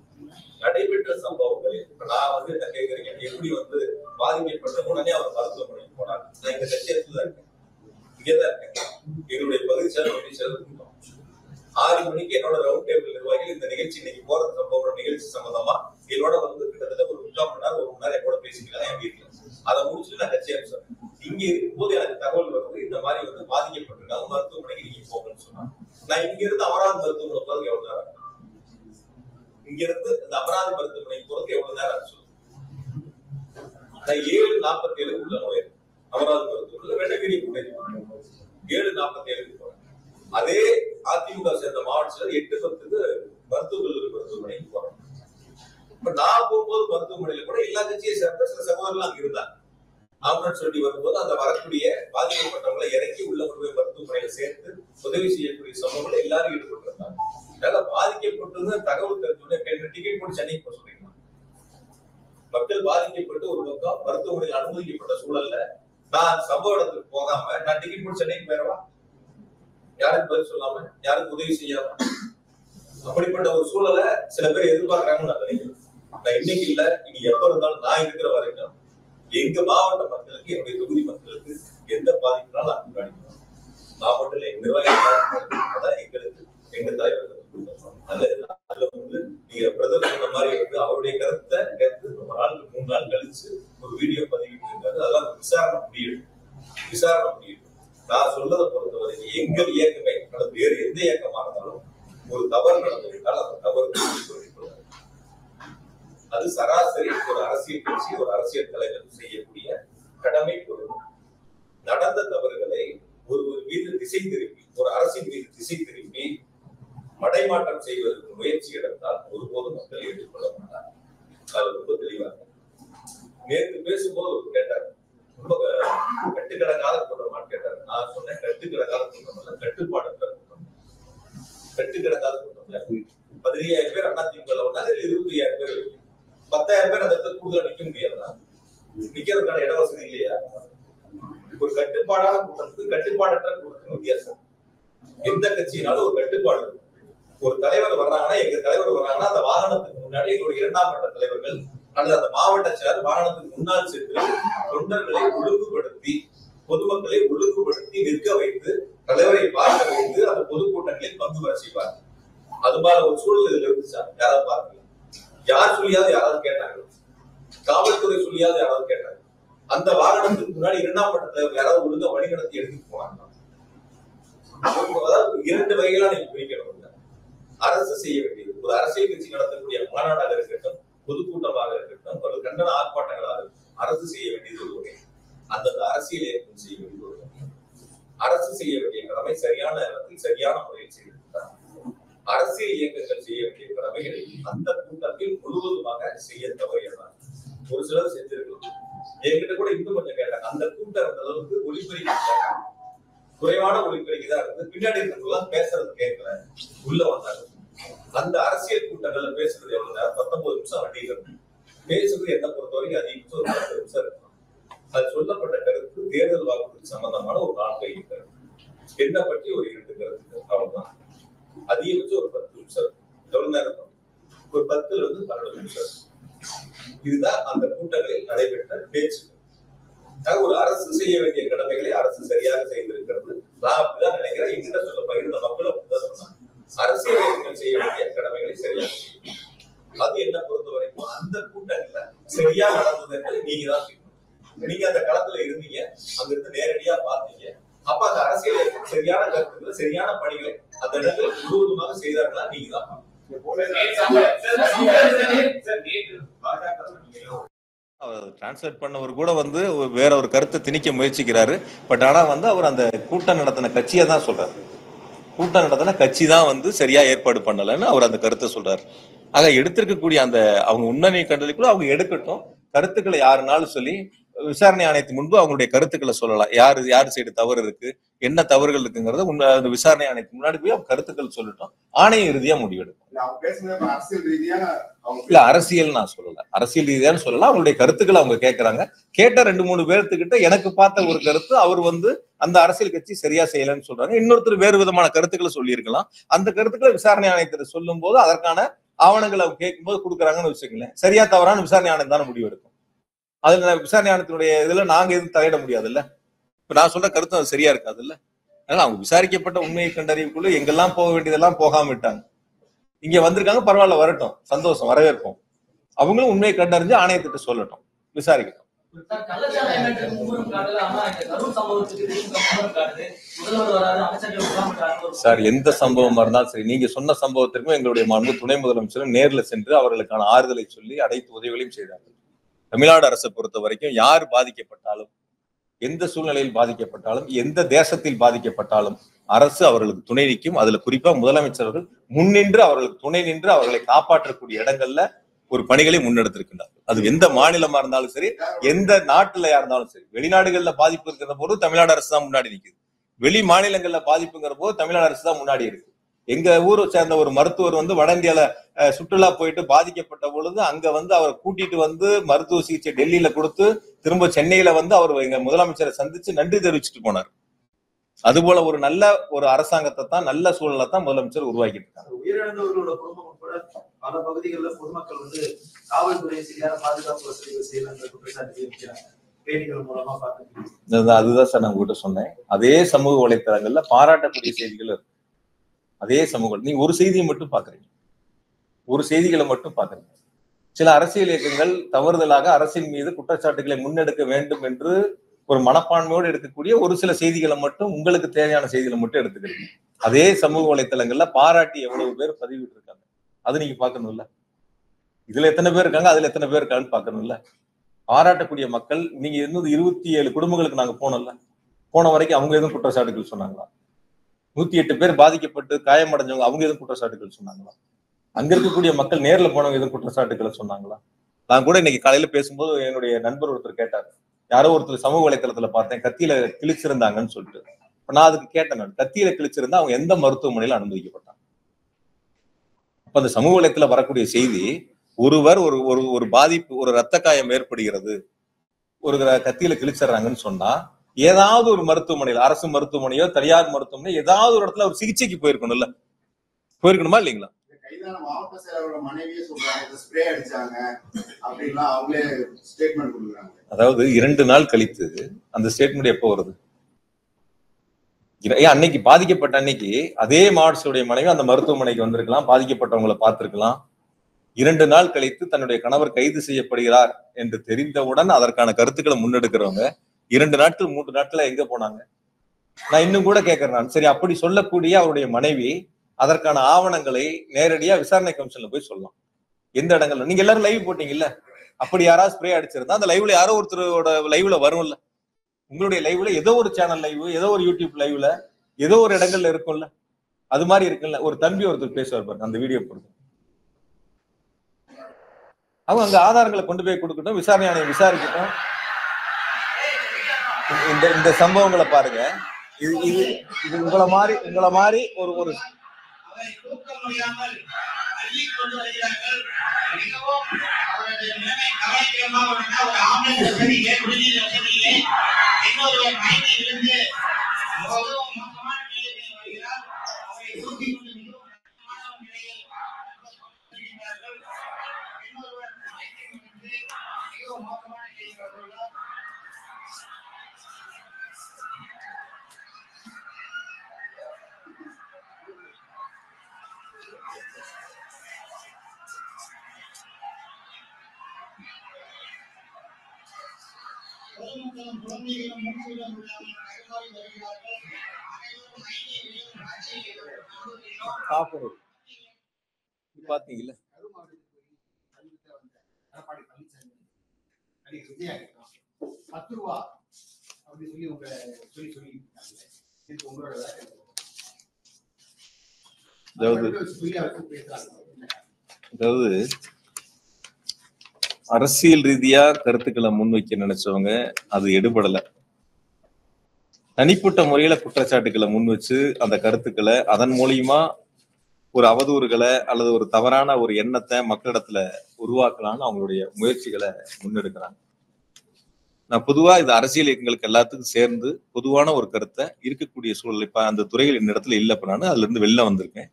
நடைபெற்ற சம்பவங்கள். இப்ப நான் வந்து என்ன கேட்கறீங்க, எப்படி வந்து பாதிக்கப்பட்ட உடனே அவர் மருத்துவமனைக்கு போனார். நான் இந்த கட்சியத்துல தான் இருக்கேன், இங்கேதான் இருக்கேன். எங்களுடைய பகுதி செயலர் 6 மணிக்கு என்னோட ரவுண்ட் டேபிள் நிர்வாகிகள் இந்த நிகழ்ச்சி இன்னைக்கு போற சம்பவம் நிகழ்ச்சி சம்பந்தமா என்னோட வந்து கிட்டத்தட்ட ஒரு 3/4 மணி நேரம் 1 மணி நேரம் என்னோட பேசிக்கலாம் என் வீட்டுல. அதை முடிச்சுட்டு நான் கட்சி அனுப்பிச்சேன். இங்க இருக்கும்போது எனக்கு தகவல் வருது இந்த மாதிரி வந்து பாதிக்கப்பட்டிருக்காங்க, மருத்துவமனைக்கு நீங்க போகணும்னு சொன்னாங்க. நான் இங்க இருந்து அமராவதி மருத்துவமனை போறதுக்கு எவ்வளவு நேரம், இங்க இருந்து இந்த அமராவதி மருத்துவமனைக்கு போறதுக்கு எவ்வளவு நேரம் சொல்லுங்க. 7:47 உள்ள நோய் அமராவதி மருத்துவமனையில் வெள்ளகிரி 7:47 போறேன். அதே அதிமுக சேர்ந்த மாவட்டத்தில் 8:10 மருத்துவமனைக்கு போறேன். இப்ப நான் போகும்போது மருத்துவமனையில கூட எல்லா கட்சியை சேர்ந்த சில சகோதரர்கள் அங்க இருந்தாங்க. ஆம்புலன்ஸ் சொல்லி வரும்போது அந்த வரக்கூடிய பாதிக்கப்பட்டவங்களை இறக்கி உள்ள கொண்டு மருத்துவமனையில சேர்த்து உதவி செய்யக்கூடிய சமூகங்களை எல்லாரும் ஈடுபட்டிருந்தாங்க. அதனால பாதிக்கப்பட்டது தகவல் தெரிஞ்சு டிக்கெட் போட்டு சென்னைக்கு போக சொல்றீங்க. மக்கள் பாதிக்கப்பட்டு ஒரு பக்கம் மருத்துவமனையில் அனுமதிக்கப்பட்ட சூழல்ல நான் சம்பவ இடத்துக்கு போகாம நான் டிக்கெட் போட்டு சென்னைக்கு போயிடவா? யாருக்கு பதில் சொல்லாம, யாருக்கு உதவி செய்யாம, அப்படிப்பட்ட ஒரு சூழலை சில பேர் எதிர்பார்க்கறாங்கன்னு நான் நினைக்கிறேன். நான் இன்னைக்கு இல்ல, இனி எப்ப இருந்தாலும் நான் இருக்கிற வரைக்கும் எங்க மாவட்ட மக்களுக்கு, என்னுடைய தொகுதி மக்களுக்கு எந்த பாதிப்புனாலும் நான் கண்காணிக்கணும். மாவட்டத்தில் எங்க நிர்வாகிகள் எங்களுக்கு எங்க தலைவர்கள் அதுல நீங்க பிரதர் சொன்ன மாதிரி அவருடைய கருத்தை கேட்டு 3 நாள் கழிச்சு ஒரு வீடியோ பதிவிட்டு இருக்காரு. அதெல்லாம் விசாரணை முடியும். நான் சொல்றதை பொறுத்த வரைக்கும் எங்கள் இயக்கமே அல்லது வேறு எந்த இயக்கமாக இருந்தாலும் ஒரு தவறு நடந்துவிட்டால் அந்த தவறு அது சராசரி ஒரு அரசியல் கட்சி, ஒரு அரசியல் தலைவர் செய்யக்கூடிய கடமை பொருள். நடந்த தவறுகளை ஒருவர் மீது திசை திருப்பி, ஒரு அரசின் மீது திசை திருப்பி மடைமாற்றம் செய்வதற்கு முயற்சி எடுத்தால் ஒருபோதும் மக்கள் ஏற்றுக்கொள்ள மாட்டார். அது ரொம்ப தெளிவாக நேற்று பேசும்போது ஒரு கேட்டார், ரொம்ப கட்டுக்கடங்காத கூட்டமான்னு கேட்டார். நான் சொன்னேன் கட்டுக்கடங்காத கூட்டம் அல்ல, கட்டுப்பாடற்ற கூட்டம். கட்டுக்கடங்காத கூட்டம் 15,000 பேர் அதிமுக வந்தாங்க, 25,000 பேர் 10,000 பேர் அந்த இடத்துல கூடுதல் நிக்க முடியாதா? நிக்கிறதுக்கான இட வசதி இல்லையா? ஒரு கட்டுப்பாடான கூட்டத்துக்கு கட்டுப்பாடற்ற கூட்டத்துக்கு வித்தியாசம். எந்த கட்சியினாலும் ஒரு கட்டுப்பாடு. ஒரு தலைவர் வர்றாங்கன்னா, எங்க தலைவர் வர்றாங்கன்னா அந்த வாகனத்துக்கு முன்னாடி எங்களுடைய 2ஆம் கட்ட தலைவர்கள் அல்லது அந்த மாவட்ட செயலர் வாகனத்துக்கு முன்னால் சென்று தொண்டர்களை ஒழுங்குபடுத்தி, பொதுமக்களை ஒழுங்குபடுத்தி நிற்க வைத்து, தலைவரை பார்க்க வைத்து அந்த பொதுக்கூட்டங்களில் பங்கு வர செய்வார். அது மாதிரி ஒரு சூழல் இதுல இருந்துச்சா? யாராவது பார்க்கல? யார் சொல்லியாவது யாராவது கேட்டாங்க? காவல்துறை சொல்லியாவது யாராவது கேட்டாங்க? அந்த வாகனத்துக்கு முன்னாடி 2ஆம் கட்ட தலைவர் யாராவது ஒழுங்கா வழிநடத்தி எடுத்துட்டு போனாங்க? அதாவது 2 வகைகளா நீங்க பிரிக்கணும். அரசு செய்ய வேண்டியது, ஒரு அரசியல் கட்சி நடத்தக்கூடிய மாநாடாக இருக்கட்டும், பொதுக்கூட்டமாக இருக்கட்டும், ஒரு கண்டன ஆர்ப்பாட்டங்களாக அரசு செய்ய வேண்டியது ஒரு வகை. அந்தந்த அரசியல் இயக்கம் செய்ய வேண்டியது ஒரு வகை. அரசு செய்ய வேண்டிய கடமை சரியான நேரத்தில் சரியான முறையில் செய்திருக்கிறார். அரசியல் இயக்கங்கள் செய்ய வேண்டிய கடமைகளை அந்த கூட்டத்தில் முழுவதுமாக செய்ய தவறியதான். ஒரு சிலர் செஞ்சிருக்கலாம். என்கிட்ட கூட இன்னும் கொஞ்சம் கேட்டாங்க, அந்த கூட்டம் அந்த அளவுக்கு ஒளிபெருக்கி குறைவான ஒளிபெருக்கி தான் இருந்து, பின்னாடி இருக்கிறவங்க பேசுறது கேட்கல, உள்ள வந்தாங்க. அந்த அரசியல் கூட்டங்கள்ல பேசுறது எவ்வளவு நேரம்? 19 நிமிஷம் வண்டியில இருக்கு. பேசுறது என்ன பொறுத்த வரைக்கும் அதிகபட்சம் ஒரு 10 நிமிஷம் இருக்கும். அது சொல்லப்பட்ட கருத்து தேர்தல் வாக்குறுதி சம்பந்தமான ஒரு 4 கருத்து, என்ன பற்றி ஒரு 2 கருத்து, அவ்வளவுதான். அதிகபட்சம் ஒரு 10 நிமிஷம் இருக்கும். எவ்வளவு நேரம் இருக்கும்? ஒரு 10ல இருந்து 12 நிமிஷம். இதுதான் அந்த கூட்டங்களில் நடைபெற்ற பேச்சு. ஒரு அரசு செய்ய வேண்டிய கடமைகளை அரசு சரியாக செய்திருக்கிறது. நான் அப்படிதான் நினைக்கிறேன். எங்கிட்ட சொல்ல பகிர்ந்த மக்களும் சொன்னாங்க, அரசியல் செய்ய வேண்டிய கடமைகளை சரியாக செய்யும். அது என்ன பொறுத்த வரைக்கும் அந்த கூட்டங்கள்ல சரியா நடந்தது என்பதை நீங்க தான் செய்யணும். நீங்க அந்த களத்துல இருந்தீங்க, அங்க இருந்து நேரடியா பார்த்தீங்க. அப்ப அந்த அரசியல் சரியான கருத்துக்களை, சரியான பணிகளை அந்த இடத்துல முழுவதுமாக செய்தார்களா? நீங்க தான் டிரான்ஸ்லேட் பண்ணவர் கூட வேற ஒரு கருத்தை திணிக்க முயற்சிக்கிறாரு. பட் ஆனா அவர் அந்த கூட்டம் நடத்தின கட்சியை தான் சொல்றாரு. கூட்டம் நடத்தின கட்சி தான் சரியா ஏற்பாடு பண்ணலன்னு அவர் அந்த கருத்தை சொல்றாரு. ஆக எடுத்திருக்கக்கூடிய அந்த அவங்க உண்மை கண்டதுக்குள்ள அவங்க எடுக்கட்டும், கருத்துக்களை யாருனாலும் சொல்லி விசாரணை ஆணையத்துக்கு முன்பு அவங்களுடைய கருத்துக்களை சொல்லலாம். யாரு சைடு தவறு இருக்கு, என்ன தவறுகள் இருக்குங்கிறத அந்த விசாரணை ஆணையத்துக்கு முன்னாடி போய் அவங்க கருத்துக்கள் சொல்லட்டும். ஆணையம் இறுதியா முடிவெடுக்கும். இல்ல அரசியல் நான் சொல்லல, அரசியல் ரீதியான்னு சொல்லலாம். அவங்களுடைய கருத்துக்களை அவங்க கேட்கறாங்க. கேட்ட 2-3 பேர்த்துக்கிட்ட எனக்கு பார்த்த ஒரு கருத்து, அவர் அந்த அரசியல் கட்சி சரியா செய்யலன்னு சொல்றாங்க. இன்னொருத்தர் வேறு விதமான கருத்துக்களை சொல்லி இருக்கலாம். அந்த கருத்துக்களை விசாரணை ஆணையத்தில் சொல்லும் போது அதற்கான ஆவணங்களை அவங்க கேட்கும் போது கொடுக்குறாங்கன்னு வச்சுக்கங்களேன். சரியா தவறான விசாரணை ஆணையம் தானே முடிவெடுக்கும். அதுல விசாரணை ஆணையத்தினுடைய இதுல நாங்க எதுவும் தலையிட முடியாது இல்ல. இப்ப நான் சொல்ற கருத்து அது சரியா இருக்காது இல்ல. அதனால அவங்க விசாரிக்கப்பட்ட உண்மையை கண்டறிவுக்குள்ள எங்கெல்லாம் போக வேண்டியதெல்லாம் போகாம விட்டாங்க. இங்க வந்திருக்காங்க, பரவாயில்ல, வரட்டும், சந்தோஷம், வரவேற்போம். அவங்களும் உண்மையை கண்டறிஞ்சு ஆணையத்திட்ட சொல்லட்டும், விசாரிக்கட்டும். சார் எந்த சம்பவமா இருந்தாலும் சரி, நீங்க சொன்ன சம்பவத்திற்கும் எங்களுடைய மாண்பு துணை முதலமைச்சரும் நேர்ல சென்று அவர்களுக்கான ஆறுதலை சொல்லி அனைத்து உதவிகளையும் செய்தார்கள். தமிழ்நாடு அரசை பொறுத்த வரைக்கும் யார் பாதிக்கப்பட்டாலும், எந்த சூழ்நிலையில் பாதிக்கப்பட்டாலும், எந்த தேசத்தில் பாதிக்கப்பட்டாலும் அரசு அவர்களுக்கு துணை நிற்கும். அதுல குறிப்பா முதலமைச்சர்கள் முன்னின்று அவர்களுக்கு துணை நின்று அவர்களை காப்பாற்றக்கூடிய இடங்கள்ல ஒரு பணிகளை முன்னெடுத்திருக்கின்றார்கள். அது எந்த மாநிலமா இருந்தாலும் சரி, எந்த நாட்டுல இருந்தாலும் சரி. வெளிநாடுகள்ல பாதிப்பு இருக்கிற போது தமிழ்நாடு அரசு தான் முன்னாடி நிற்குது. வெளி மாநிலங்கள்ல பாதிப்புங்கிற போது தமிழ்நாடு அரசு தான் முன்னாடி இருக்கு. எங்க ஊரை சேர்ந்த ஒரு மருத்துவர் வட இந்தியால சுற்றுலா போயிட்டு பாதிக்கப்பட்ட பொழுது அங்க அவர் கூட்டிட்டு மருத்துவ சிகிச்சை டெல்லியில கொடுத்து திரும்ப சென்னையில அவர் எங்க முதலமைச்சரை சந்திச்சு நன்றி தெரிவிச்சுட்டு போனார். அது போல ஒரு நல்ல ஒரு அரசாங்கத்தை தான், நல்ல சூழலை தான் முதலமைச்சர் உருவாக்கிட்டு இருக்காங்க. உயிரிழந்தவர்களோட குடும்பம் உட்பட பல பகுதிகளில் பொதுமக்கள் காவல்துறை சரியான பாதுகாப்பு வசதிகள் செய்யலங்கிற குற்றச்சாட்டு வைக்கிறாங்க. பேட்டிகள் மூலமா பார்த்து அதுதான் சார் நான் உங்ககிட்ட சொன்னேன். அதே சமூக வலைத்தளங்கள்ல பாராட்டக்கூடிய செய்திகள் இருக்கு. அதே சமூகம். நீங்க ஒரு செய்தியை மட்டும் பாக்குறீங்க, ஒரு செய்திகளை மட்டும் பாக்குறீங்க. சில அரசியல் இயக்கங்கள் தவறுதலாக அரசின் மீது குற்றச்சாட்டுகளை முன்னெடுக்க வேண்டும் என்று ஒரு மனப்பான்மையோடு எடுக்கக்கூடிய ஒரு சில செய்திகளை மட்டும், உங்களுக்கு தேவையான செய்திகளை மட்டும் எடுத்துக்கிறீங்க. அதே சமூக வலைத்தளங்கள்ல பாராட்டி எவ்வளவு பேர் பதிவிட்டு இருக்காங்க, அது நீங்க பாக்கணும்ல. இதுல எத்தனை பேர் இருக்காங்க, அதுல எத்தனை பேர் இருக்காங்கன்னு பாக்கணும்ல. பாராட்டக்கூடிய மக்கள், நீங்க 27 குடும்பங்களுக்கு நாங்க போனோம்ல, போன வரைக்கும் அவங்க எதுவும் குற்றச்சாட்டுகள் சொன்னாங்களா? 108 பேர் பாதிக்கப்பட்டு காயமடைஞ்சவங்க அவங்க எதுவும் குற்றச்சாட்டுகள் சொன்னாங்களா? அங்க இருக்கக்கூடிய மக்கள் நேர்ல போனவங்க எதுவும் குற்றச்சாட்டுகளை சொன்னாங்களா? நான் கூட இன்னைக்கு காலையில பேசும்போது என்னுடைய நண்பர் ஒருத்தர் கேட்டார், யாரோ ஒருத்தர் சமூக வலைத்தளத்துல பார்த்தேன் கத்தியில கிழிச்சிருந்தாங்கன்னு சொல்லிட்டு. நான் அதுக்கு கேட்டேன், நான் கத்தியில கிழிச்சிருந்தா அவங்க எந்த மருத்துவமனையில அனுமதிக்கப்பட்டாங்க? அப்ப அந்த சமூக வலைத்தள வரக்கூடிய செய்தி, ஒருவர் ஒரு பாதிப்பு, ஒரு ரத்த காயம் ஏற்படுகிறது, ஒரு கத்தியில கிழிச்சிடறாங்கன்னு சொன்னா ஏதாவது ஒரு மருத்துவமனையில், அரசு மருத்துவமனையோ தனியார் மருத்துவமனையோ ஏதாவது ஒரு இடத்துல ஒரு சிகிச்சைக்கு போயிருக்கணும்ல, போயிருக்கணுமா இல்லைங்களா? கைதான மாவட்ட செயலரோட மனைவியே சொல்றாங்க ஸ்ப்ரே அடிச்சாங்க அப்படின்லாம் அவங்களே ஸ்டேட்மெண்ட் கொடுக்குறாங்க. அதாவது 2 நாள் கழித்து அந்த ஸ்டேட்மெண்ட் எப்போ வருது? அன்னைக்கு பாதிக்கப்பட்ட அன்னைக்கு அதே மாவட்டத்துடைய மனைவி அந்த மருத்துவமனைக்கு வந்திருக்கலாம், பாதிக்கப்பட்டவங்களை பார்த்திருக்கலாம். 2 நாள் கழித்து தன்னுடைய கணவர் கைது செய்யப்படுகிறார் என்று தெரிந்தவுடன் அதற்கான கருத்துக்களை முன்னெடுக்கிறவங்க 2 நாட்கள் 3 நாட்கள் எங்க போனாங்க? நான் இன்னும் கூட கேட்கிறேன், சரி அப்படி சொல்லக்கூடிய அவருடைய மனைவி அதற்கான ஆவணங்களை நேரடியா விசாரணை கமிஷன்ல போய் சொல்லலாம். எந்த இடங்கள்ல நீங்க எல்லாரும் லைவ் போட்டீங்கல்ல, அப்படி யாராவது ஸ்ப்ரே அடிச்சிருந்தா அந்த லைவ்ல யாரோ ஒருத்தரோட லைவ்ல வரும்ல, உங்களுடைய லைவ்ல ஏதோ ஒரு சேனல் லைவ், ஏதோ ஒரு யூடியூப் லைவ்ல ஏதோ ஒரு இடங்கள்ல இருக்கும்ல, அது மாதிரி இருக்குல்ல. ஒரு தம்பி ஒருத்தர் பேசுவார் பாருங்க, அந்த வீடியோ போடுங்க. அவங்க அங்க ஆதாரங்களை கொண்டு போய் கொடுக்கட்டும், விசாரணை ஆணையம் விசாரிக்கட்டும். இந்த சம்பவங்களை பாருங்க. இது உங்களை மாதிரி ஒரு பாத்தீங்கல்ல. அதாவது அரசியல் ரீதியா கருத்துக்களை முன்வைக்க நினைச்சவங்க அது எடுபடல. தனிப்பட்ட முறையில குற்றச்சாட்டுகளை முன் வச்சு அந்த கருத்துக்களை அதன் மூலியமா ஒரு அவதூறுகளை அல்லது ஒரு தவறான ஒரு எண்ணத்தை மக்களிடத்துல உருவாக்கலாம்னு அவங்களுடைய முயற்சிகளை முன்னெடுக்கிறாங்க. நான் பொதுவா இது அரசியல் இயக்கங்களுக்கு எல்லாத்துக்கும் சேர்ந்து பொதுவான ஒரு கருத்தை இருக்கக்கூடிய சூழல். இப்ப அந்த துறையில் என்னிடத்துல இல்லை, இப்ப நான் அதுல இருந்து வெளில வந்திருக்கேன்.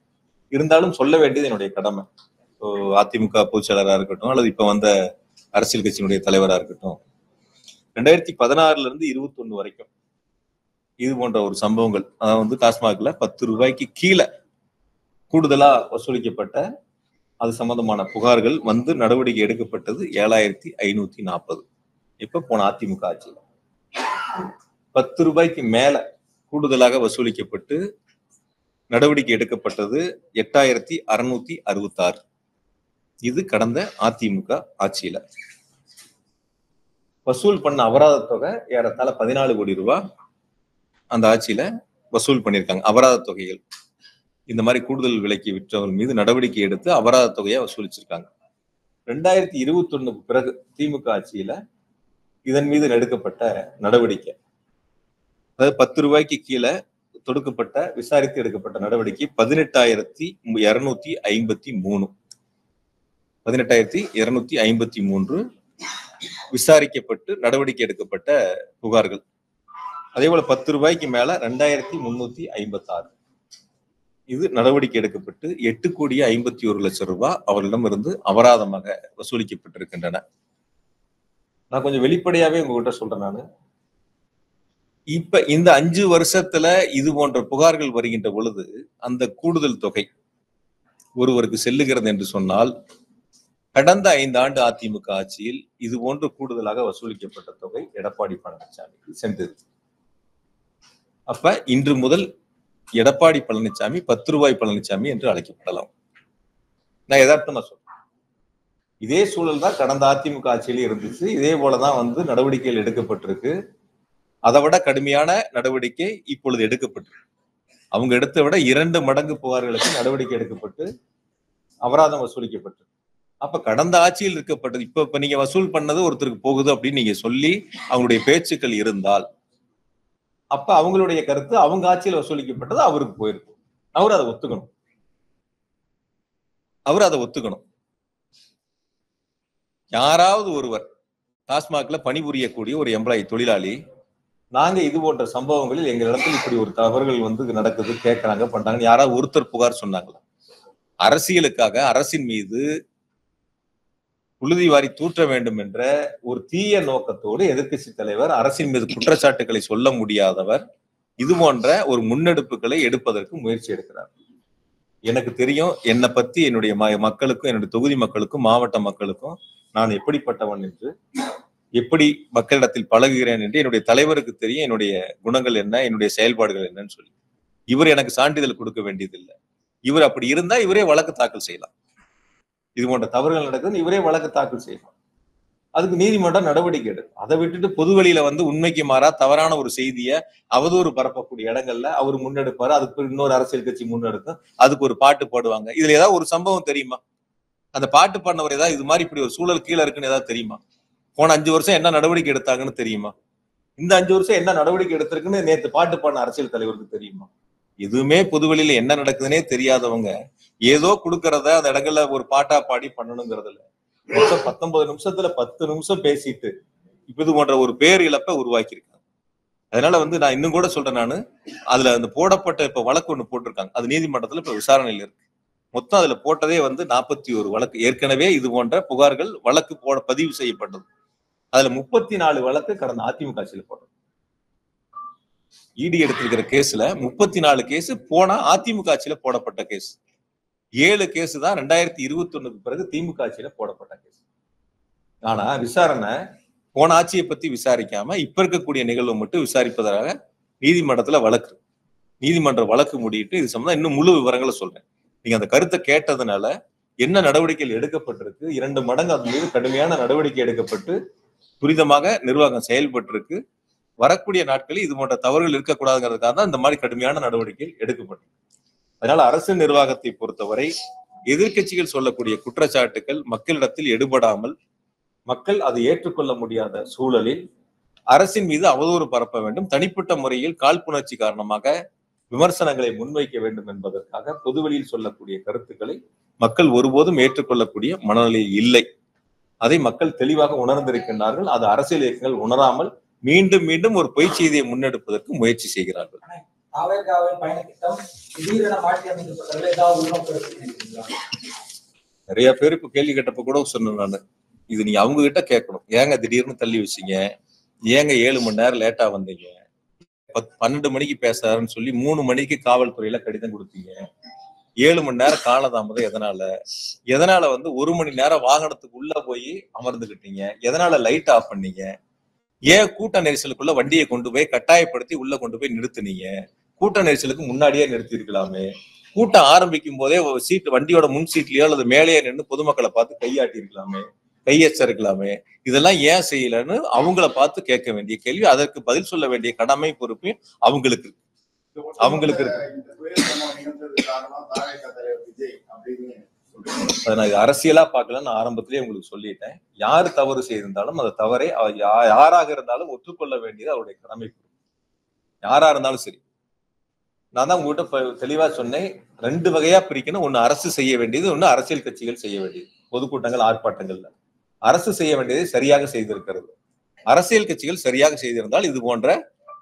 இருந்தாலும் சொல்ல வேண்டியது என்னுடைய கடமை. அதிமுக பொதுச்செயலராக இருக்கட்டும் அல்லது இப்ப வந்த அரசியல் கட்சியினுடைய தலைவராக இருக்கட்டும், 2016 இருந்து 21 வரைக்கும் இது போன்ற ஒரு சம்பவங்கள், அதாவது டாஸ்மாக்ல 10 ரூபாய்க்கு கீழே கூடுதலா வசூலிக்கப்பட்ட அது சம்பந்தமான புகார்கள் நடவடிக்கை எடுக்கப்பட்டது 7540. இப்ப போன அதிமுக ஆட்சியில் 10 ரூபாய்க்கு மேல கூடுதலாக வசூலிக்கப்பட்டு நடவடிக்கை எடுக்கப்பட்டது 8666. இது கடந்த அதிமுக ஆட்சியில. வசூல் பண்ண அபராத தொகை ஏறத்தாழ 14 கோடி ரூபாய் அந்த ஆட்சியில வசூல் பண்ணியிருக்காங்க. அபராத தொகைகள் இந்த மாதிரி கூடுதல் விலைக்கு விற்றவர்கள் மீது நடவடிக்கை எடுத்து அபராத தொகையை வசூலிச்சிருக்காங்க. 2021 பிறகு திமுக ஆட்சியில இதன் மீது எடுக்கப்பட்ட நடவடிக்கை, அதாவது 10 ரூபாய்க்கு கீழே தொடுக்கப்பட்ட விசாரித்து எடுக்கப்பட்ட நடவடிக்கை 18,253 18,253 விசாரிக்கப்பட்டு நடவடிக்கை எடுக்கப்பட்ட புகார்கள். அதே போல 10 ரூபாய்க்கு மேல 2,356 இது நடவடிக்கை எடுக்கப்பட்டு 8,51,00,000 ரூபாய் அவர்களிடம் இருந்து அபராதமாக வசூலிக்கப்பட்டிருக்கின்றன. நான் கொஞ்சம் வெளிப்படையாவே உங்ககிட்ட சொல்றேன். நான் இப்ப இந்த 5 வருஷத்துல இது போன்ற புகார்கள் வருகின்ற பொழுது அந்த கூடுதல் தொகை ஒருவருக்கு செல்லுகிறது என்று சொன்னால், கடந்த 5 ஆண்டு அதிமுக ஆட்சியில் இது போன்று கூடுதலாக வசூலிக்கப்பட்ட தொகை எடப்பாடி பழனிசாமிக்கு சென்றது. அப்ப இன்று முதல் எடப்பாடி பழனிசாமி 10 ரூபாய் பழனிசாமி என்று அழைக்கப்படலாம். நான் யதார்த்தமா சொல்றேன். இதே சூழல் தான் கடந்த அதிமுக ஆட்சியிலே இருந்துச்சு. இதே போலதான் நடவடிக்கைகள் எடுக்கப்பட்டிருக்கு. அதை விட கடுமையான நடவடிக்கை இப்பொழுது எடுக்கப்பட்டிருக்கு. அவங்க எடுத்த விட 2 மடங்கு புகார்களுக்கு நடவடிக்கை எடுக்கப்பட்டு அபராதம் வசூலிக்கப்பட்டு, அப்ப கடந்த ஆட்சியில் இருக்கப்பட்டது இப்ப நீங்க வசூல் பண்ணது ஒருத்தருக்கு போகுது அப்படின்னு நீங்க சொல்லி அவங்களுடைய பேச்சுக்கள் இருந்தால், அப்ப அவங்களுடைய கருத்து அவங்க ஆட்சியில் வசூலிக்கப்பட்டது அவருக்கு போயிருக்கும். அவர் அதை ஒத்துக்கணும். யாராவது ஒருவர் டாஸ்மாக்ல பணிபுரியக்கூடிய ஒரு எம்ப்ளாயி தொழிலாளி, நாங்க இது போன்ற சம்பவங்களில் எங்க இடத்துல இப்படி ஒரு தவறுகள் நடக்குது, கேட்கறாங்க, பண்றாங்க, யாராவது ஒருத்தர் புகார் சொன்னாங்களா? அரசியலுக்காக அரசின் மீது புழுதி வாரி தூற்ற வேண்டும் என்ற ஒரு தீய நோக்கத்தோடு எதிர்க்கட்சி தலைவர் அரசின் மீது குற்றச்சாட்டுகளை சொல்ல முடியாதவர் இது போன்ற ஒரு முன்னெடுப்புகளை எடுப்பதற்கு முயற்சி எடுக்கிறார். எனக்கு தெரியும், என்னை பத்தி என்னுடைய மக்களுக்கும், என்னுடைய தொகுதி மக்களுக்கும், மாவட்ட மக்களுக்கும் நான் எப்படிப்பட்டவன் என்று, எப்படி மக்களிடத்தில் பழகுகிறேன் என்று என்னுடைய தலைவருக்கு தெரியும். என்னுடைய குணங்கள் என்ன, என்னுடைய செயல்பாடுகள் என்னன்னு சொல்லி இவர் எனக்கு சான்றிதழ் கொடுக்க வேண்டியதில்லை. இவர் அப்படி இருந்தா இவரே வழக்கு தாக்கல் செய்யலாம். இது போன்ற தவறுகள் நடக்குது, இவரே வழக்கு தாக்கல் செய்யலாம். அதுக்கு நீதிமன்றம் நடவடிக்கை எடுக்கும். அதை விட்டுட்டு பொதுவெளியில உண்மைக்கு மாறா தவறான ஒரு செய்தியை அவதூறு பரப்பக்கூடிய இடங்கள்ல அவர் முன்னெடுப்பாரு. அதுக்கு இன்னொரு அரசியல் கட்சி முன்னெடுக்கும். அதுக்கு ஒரு பாட்டு பாடுவாங்க. இதுல ஏதாவது ஒரு சம்பவம் தெரியுமா? அந்த பாட்டு பாடினவர் ஏதாவது இது மாதிரி இப்படி ஒரு சூழல் கீழே இருக்குன்னு ஏதாவது தெரியுமா? போன 5 வருஷம் என்ன நடவடிக்கை எடுத்தாங்கன்னு தெரியுமா? இந்த 5 வருஷம் என்ன நடவடிக்கை எடுத்திருக்குன்னு நேற்று பாட்டு பாடின அரசியல் தலைவருக்கு தெரியுமா? எதுவுமே பொதுவெளியில என்ன நடக்குதுன்னே தெரியாதவங்க ஏதோ கொடுக்கறத அந்த இடங்கள்ல ஒரு பாட்டா பாடி பண்ணணுங்கிறதுல மொத்தம் 19 நிமிஷத்துல 10 நிமிஷம் பேசிட்டு இப்ப இது போன்ற ஒரு பேர் இழப்பை உருவாக்கி இருக்காங்க. அதனால நான் இன்னும் கூட சொல்றேன், நானு அதுல அந்த போடப்பட்ட இப்ப வழக்கு ஒண்ணு போட்டிருக்காங்க. அது நீதிமன்றத்துல இப்ப விசாரணையில இருக்கு. மொத்தம் அதுல போட்டதே 41 வழக்கு. ஏற்கனவே இது போன்ற புகார்கள் வழக்கு பதிவு செய்யப்பட்டது. அதுல 34 வழக்கு கடந்த அதிமுக ஆட்சியில போட்டது. இடி எடுத்திருக்கிற கேஸ்ல 34 கேஸ் போன அதிமுக ஆட்சியில போடப்பட்ட கேஸ். 7 கேஸ் தான் 2021 பிறகு திமுக ஆட்சியில போடப்பட்ட கேஸ். ஆனா விசாரணை போன ஆட்சியை பத்தி விசாரிக்காம இப்ப இருக்கக்கூடிய நிகழ்வு மட்டும் விசாரிப்பதாக நீதிமன்றத்துல வழக்கு. நீதிமன்ற வழக்கு முடியிட்டு இது சம்பந்தம் இன்னும் முழு விவரங்களை சொல்றேன். நீங்க அந்த கருத்தை கேட்டதுனால என்ன நடவடிக்கைகள் எடுக்கப்பட்டிருக்கு, 2 மடங்கு அது மீது கடுமையான நடவடிக்கை எடுக்கப்பட்டு துரிதமாக நிர்வாகம் செயல்பட்டிருக்கு. வரக்கூடிய நாட்களில் இது போன்ற தவறுகள் இருக்கக்கூடாதுங்கிறதுக்காக தான் இந்த மாதிரி கடுமையான நடவடிக்கைகள் எடுக்கப்பட்டிருக்கு. அதனால அரசு நிர்வாகத்தை பொறுத்தவரை எதிர்க்கட்சிகள் சொல்லக்கூடிய குற்றச்சாட்டுகள் மக்களிடத்தில் எடுபடாமல், மக்கள் அதை ஏற்றுக்கொள்ள முடியாத சூழலில் அரசின் மீது அவதூறு பரப்ப வேண்டும், தனிப்பட்ட முறையில் காழ்ப்புணர்ச்சி காரணமாக விமர்சனங்களை முன்வைக்க வேண்டும் என்பதற்காக பொதுவெளியில் சொல்லக்கூடிய கருத்துக்களை மக்கள் ஒருபோதும் ஏற்றுக்கொள்ளக்கூடிய மனநிலையில் இல்லை. அதை மக்கள் தெளிவாக உணர்ந்திருக்கின்றார்கள். அது அரசியல் இயக்கங்கள் உணராமல் மீண்டும் மீண்டும் ஒரு பொய் செய்தியை முன்னெடுப்பதற்கு முயற்சி செய்கிறார்கள். நிறைய பேர் இப்ப கேள்வி கேட்டப்ப கூட சொன்னேன் நானு, இது நீங்க அவங்க கிட்ட கேட்கணும். ஏங்க திடீர்னு தள்ளி வச்சீங்க, ஏங்க 7 மணி நேரம் லேட்டா வந்தீங்க, 12 மணிக்கு பேசுறாருன்னு சொல்லி 3 மணிக்கு காவல்துறையில கடிதம் கொடுத்தீங்க, 7 மணி நேரம் காலதாமதம் எதனால 1 மணி நேரம் வாகனத்துக்கு உள்ள போய் அமர்ந்துகிட்டீங்க, எதனால லைட் ஆஃப் பண்ணீங்க, ஏன் கூட்ட நெரிசலுக்குள்ள வண்டியை கொண்டு போய் கட்டாயப்படுத்தி உள்ள கொண்டு போய் நிறுத்துனீங்க, கூட்ட நெரிசலுக்கு முன்னாடியே நிறுத்தி இருக்கலாமே, கூட்டம் ஆரம்பிக்கும் போதே சீட்டு வண்டியோட முன் சீட்லயோ அல்லது மேலேயே நின்று பொதுமக்களை பார்த்து கையாட்டி இருக்கலாமே, கையெச்சரிக்கலாமே, இதெல்லாம் ஏன் செய்யலன்னு அவங்கள பார்த்து கேட்க வேண்டிய கேள்வி, அதற்கு பதில் சொல்ல வேண்டிய கடமை பொறுப்பு அவங்களுக்கு இருக்கு. அவங்களுக்கு இருக்கு. இந்த புயல் சம்பவம் நிகழ்ந்ததுக்கு காரணம் தாவேகா தலைவர் விஜய் அப்படின்னு அதை நான் இது அரசியலா பார்க்கலன்னு ஆரம்பத்திலேயே உங்களுக்கு சொல்லிட்டேன். யாரு தவறு செய்திருந்தாலும் அந்த தவறை யாராக இருந்தாலும் ஒத்துக்கொள்ள வேண்டியது அவருடைய கடமை. யாரா இருந்தாலும் சரி. நான் தான் உங்ககிட்ட தெளிவா சொன்னேன், 2 வகையா பிரிக்கணும். ஒண்ணு அரசு செய்ய வேண்டியது, ஒண்ணு அரசியல் கட்சிகள் செய்ய வேண்டியது. பொதுக்கூட்டங்கள், ஆர்ப்பாட்டங்கள்ல அரசு செய்ய வேண்டியதை சரியாக செய்திருக்கிறது. அரசியல் கட்சிகள் சரியாக செய்திருந்தால் இது போன்ற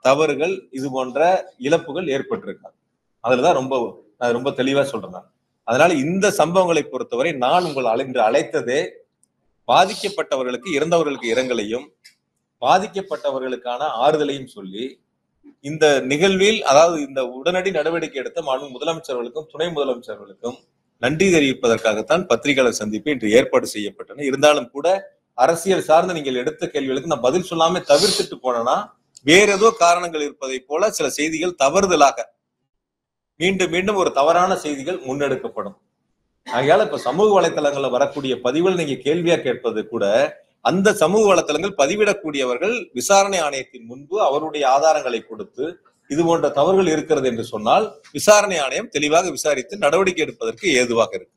தவறுகள், இது போன்ற இழப்புகள் ஏற்பட்டிருக்காது. அதுலதான் நான் ரொம்ப தெளிவா சொல்றேன். அதனால இந்த சம்பவங்களை பொறுத்தவரை நான் உங்களை அழைத்ததே பாதிக்கப்பட்டவர்களுக்கு, இறந்தவர்களுக்கு இரங்கலையும் பாதிக்கப்பட்டவர்களுக்கான ஆறுதலையும் சொல்லி இந்த நிகழ்வில், அதாவது இந்த உடனடி நடவடிக்கை எடுத்த மாண்பு முதலமைச்சர்களுக்கும் துணை முதலமைச்சர்களுக்கும் நன்றி தெரிவிப்பதற்காகத்தான் பத்திரிகையாளர் சந்திப்பு இன்று ஏற்பாடு செய்யப்பட்டன. இருந்தாலும் கூட அரசியல் சார்ந்து நீங்கள் எடுத்த கேள்விகளுக்கு நான் பதில் சொல்லாம தவிர்த்துட்டு போனேன்னா வேற ஏதோ காரணங்கள் இருப்பதை போல சில செய்திகள் தவறுதலாக மீண்டும் மீண்டும் ஒரு தவறான செய்திகள் முன்னெடுக்கப்படும். ஆகையால இப்ப சமூக வலைத்தளங்கள்ல வரக்கூடிய பதிவுகள் நீங்க கேள்வியா கேட்பது கூட அந்த சமூக வலைத்தளங்கள் பதிவிடக்கூடியவர்கள் விசாரணை ஆணையத்தின் முன்பு அவருடைய ஆதாரங்களை கொடுத்து இது போன்ற தவறுகள் இருக்கிறது என்று சொன்னால் விசாரணை ஆணையம் தெளிவாக விசாரித்து நடவடிக்கை எடுப்பதற்கு ஏதுவாக இருக்கு.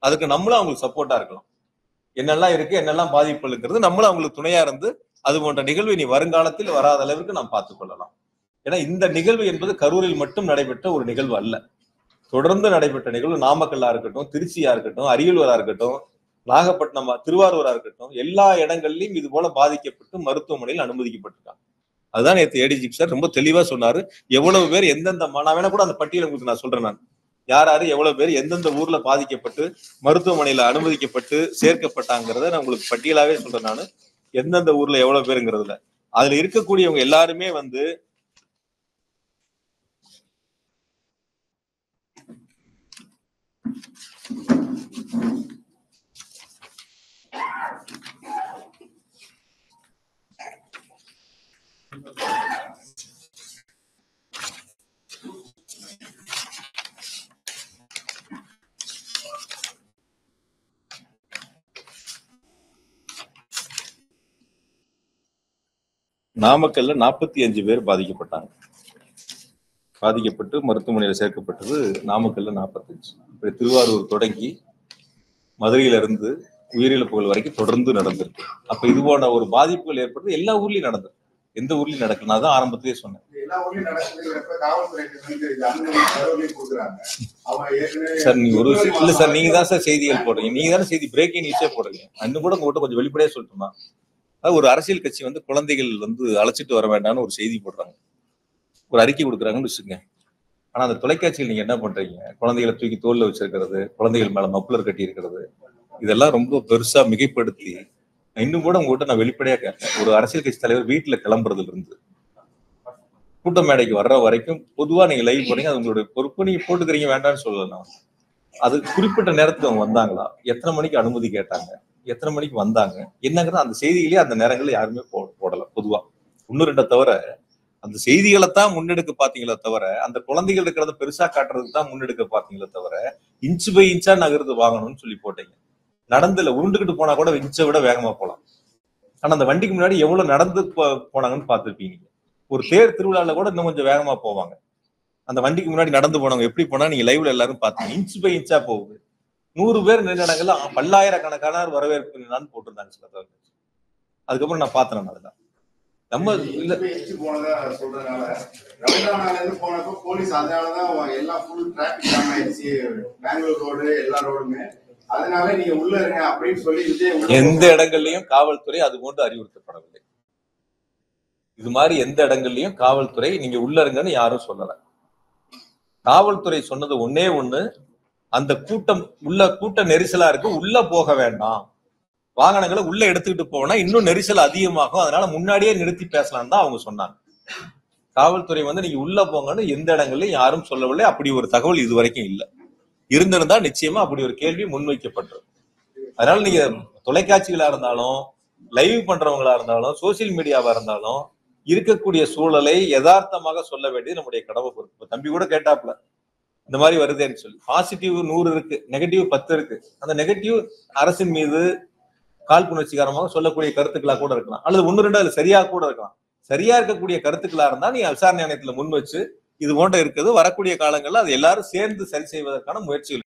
அதுக்கு நம்மளும் அவங்களுக்கு சப்போர்ட்டா இருக்கலாம். என்னெல்லாம் இருக்கு, என்னெல்லாம் பாதிப்புகள் இருக்கிறது, நம்மளும் அவங்களுக்கு துணையா இருந்து அது போன்ற நிகழ்வு இனி வருங்காலத்தில் வராத அளவிற்கு நாம் பார்த்துக் கொள்ளலாம். ஏன்னா இந்த நிகழ்வு என்பது கரூரில் மட்டும் நடைபெற்ற ஒரு நிகழ்வு அல்ல. தொடர்ந்து நடைபெற்ற நிகழ்வு நாமக்கல்லா இருக்கட்டும், திருச்சியா இருக்கட்டும், அரியலூரா இருக்கட்டும், நாகப்பட்டினம், திருவாரூரா இருக்கட்டும், எல்லா இடங்கள்லயும் இது போல பாதிக்கப்பட்டு மருத்துவமனையில் அனுமதிக்கப்பட்டிருக்காங்க. அதுதான் நேற்று ஏடிஜி சார் ரொம்ப தெளிவா சொன்னாரு. எவ்வளவு பேர் எந்தெந்த, நான் வேணா கூட அந்த பட்டியலை உங்களுக்கு நான் சொல்றேன். நான் யாரு எவ்வளவு பேர் எந்தெந்த ஊர்ல பாதிக்கப்பட்டு மருத்துவமனையில அனுமதிக்கப்பட்டு சேர்க்கப்பட்டாங்கிறத நான் உங்களுக்கு பட்டியலாவே சொல்றேன். நான் எந்தெந்த ஊர்ல எவ்வளவு பேருங்கிறதுல அதுல இருக்கக்கூடியவங்க எல்லாருமே நாமக்கல்ல 45 பேர் பாதிக்கப்பட்டு மருத்துவமனையில சேர்க்கப்பட்டது. நாமக்கல்ல 45. இப்படி திருவாரூர் தொடங்கி மதுரையில இருந்து உயிரிழப்புகள் வரைக்கும் தொடர்ந்து நடந்திருக்கு. அப்ப இது போன்ற ஒரு பாதிப்புகள் ஏற்படுறது எல்லா ஊர்லயும் நடந்தது. எந்த ஊர்லயும் நடக்கல. நான் தான் ஆரம்பத்திலேயே சொன்னேன். சார் நீங்க இல்ல சார், நீங்க தான் சார் செய்திகள் போடுறீங்க. நீங்க தானே செய்தி பிரேக்கிங் நியூஸே போடுறீங்க. இன்னும் கூட உங்ககிட்ட கொஞ்சம் வெளிப்படையா சொல்லட்டுமா? ஒரு அரசியல் கட்சி குழந்தைகள் அழைச்சிட்டு வர வேண்டாம்னு ஒரு செய்தி போடுறாங்க, ஒரு அறிக்கை கொடுக்குறாங்கன்னு வச்சுக்கோங்க. ஆனா அந்த தொலைக்காட்சியில் நீங்க என்ன பண்றீங்க? குழந்தைகளை தூக்கி தோல்ல வச்சிருக்கிறது, குழந்தைகள் மேல மப்ளர் கட்டி இருக்கிறது, இதெல்லாம் ரொம்ப பெருசா மிகைப்படுத்தி இன்னும் கூட உங்ககிட்ட நான் வெளிப்படையா கேட்டேன். ஒரு அரசியல் கட்சி தலைவர் வீட்டுல கிளம்புறதுல இருந்து கூட்ட மேடைக்கு வர்ற வரைக்கும் பொதுவா நீங்க லைவ் போறீங்க, அது உங்களுடைய பொறுப்பு. நீங்க போட்டுக்கிறீங்க, வேண்டாம்னு சொல்லலாம். அது குறிப்பிட்ட நேரத்துக்கு அவங்க வந்தாங்களா, எத்தனை மணிக்கு அனுமதி கேட்டாங்க, எத்தனை மணிக்கு வந்தாங்க, என்னங்கிறது அந்த செய்திகளே அந்த நேரங்களில் யாருமே போடல. பொதுவா 1-2 தவிர அந்த செய்திகளைத்தான் முன்னெடுக்க பாத்தீங்களே தவிர, அந்த குழந்தைகள் இருக்கிறத பெருசா காட்டுறதுக்கு தான் முன்னெடுக்க பாத்தீங்களே தவிர, இன்ச்சு பை இன்ச்சா நகர்ந்து வாங்கணும்னு சொல்லி போட்டீங்க. நடந்துல உருண்டுகிட்டு போனா கூட இன்ச்சை விட வேகமா போலாம். ஆனா அந்த வண்டிக்கு முன்னாடி எவ்வளவு நடந்து போனாங்கன்னு பாத்துருப்பீங்க. ஒரு தேர் திருவிழால கூட இன்னும் கொஞ்சம் வேகமா போவாங்க. அந்த வண்டிக்கு முன்னாடி நடந்து போனவங்க எப்படி போனா நீங்க லைவ்ல எல்லாரும் பாத்தீங்க. இன்ச்சு பை இன்ச்சா போகுது. 100 பேர் நின்ற இடங்கள்ல பல்லாயிரக்கணக்கான வரவேற்பு நின்னான்னு போட்டிருந்தாங்க சில தவிர. அதுக்கப்புறம் நான் பாத்தேன். அதுதான் நம்ம இல்ல போனதா சொல்றதுனால போனப்போ போலீஸ் அதனாலதான் எல்லாம் ஃபுல் டிராபிக் ஜாம் ஆயிடுச்சு, பெங்களூர் ரோடு எல்லா ரோடுமே. அதனால நீங்க உள்ள இருங்க அப்படின்னு சொல்லி எந்த இடங்கள்லயும் காவல்துறை அது போன்று அறிவுறுத்தப்படவில்லை. இது மாதிரி எந்த இடங்கள்லயும் காவல்துறை நீங்க உள்ள இருங்கன்னு யாரும் சொல்லல. காவல்துறை சொன்னது ஒன்னே ஒண்ணு, அந்த கூட்ட நெரிசலா இருக்கு, உள்ள போக வேண்டாம், வாகனங்களை உள்ள எடுத்துக்கிட்டு போனா இன்னும் நெரிசல் அதிகமாகும், அதனால முன்னாடியே நிறுத்தி பேசலாம் தான் அவங்க சொன்னாங்க. காவல்துறை நீங்க உள்ள போங்கன்னு எந்த இடங்கள்லயும் யாரும் சொல்லவில்லை. அப்படி ஒரு தகவல் இது வரைக்கும் இல்லை. இருந்திருந்தா நிச்சயமா அப்படி ஒரு கேள்வி முன்வைக்கப்பட்டது. அதனால நீங்க தொலைக்காட்சிகளா இருந்தாலும், லைவ் பண்றவங்களா இருந்தாலும், சோசியல் மீடியாவா இருந்தாலும் இருக்கக்கூடிய சூழலை யதார்த்தமாக சொல்ல வேண்டியது நம்முடைய கடமை பொறுப்பு. தம்பி கூட கேட்டாப்ல இந்த மாதிரி வருதுன்னு சொல்லி. பாசிட்டிவ் 100 இருக்கு, நெகட்டிவ் 10 இருக்கு. அந்த நெகட்டிவ் அரசின் மீது, காழ்ப்புணர்ச்சிகரமாக சொல்லக்கூடிய கருத்துக்களா கூட இருக்கலாம், அல்லது ஒன்னு ரெண்டு அது சரியா கூட இருக்கலாம். சரியா இருக்கக்கூடிய கருத்துக்களா இருந்தா நீ விசாரணை ஆணையத்துல முன் வச்சு இது போன்ற இருக்குது, வரக்கூடிய காலங்கள்ல அது எல்லாரும் சேர்ந்து சரி செய்வதற்கான முயற்சிகள்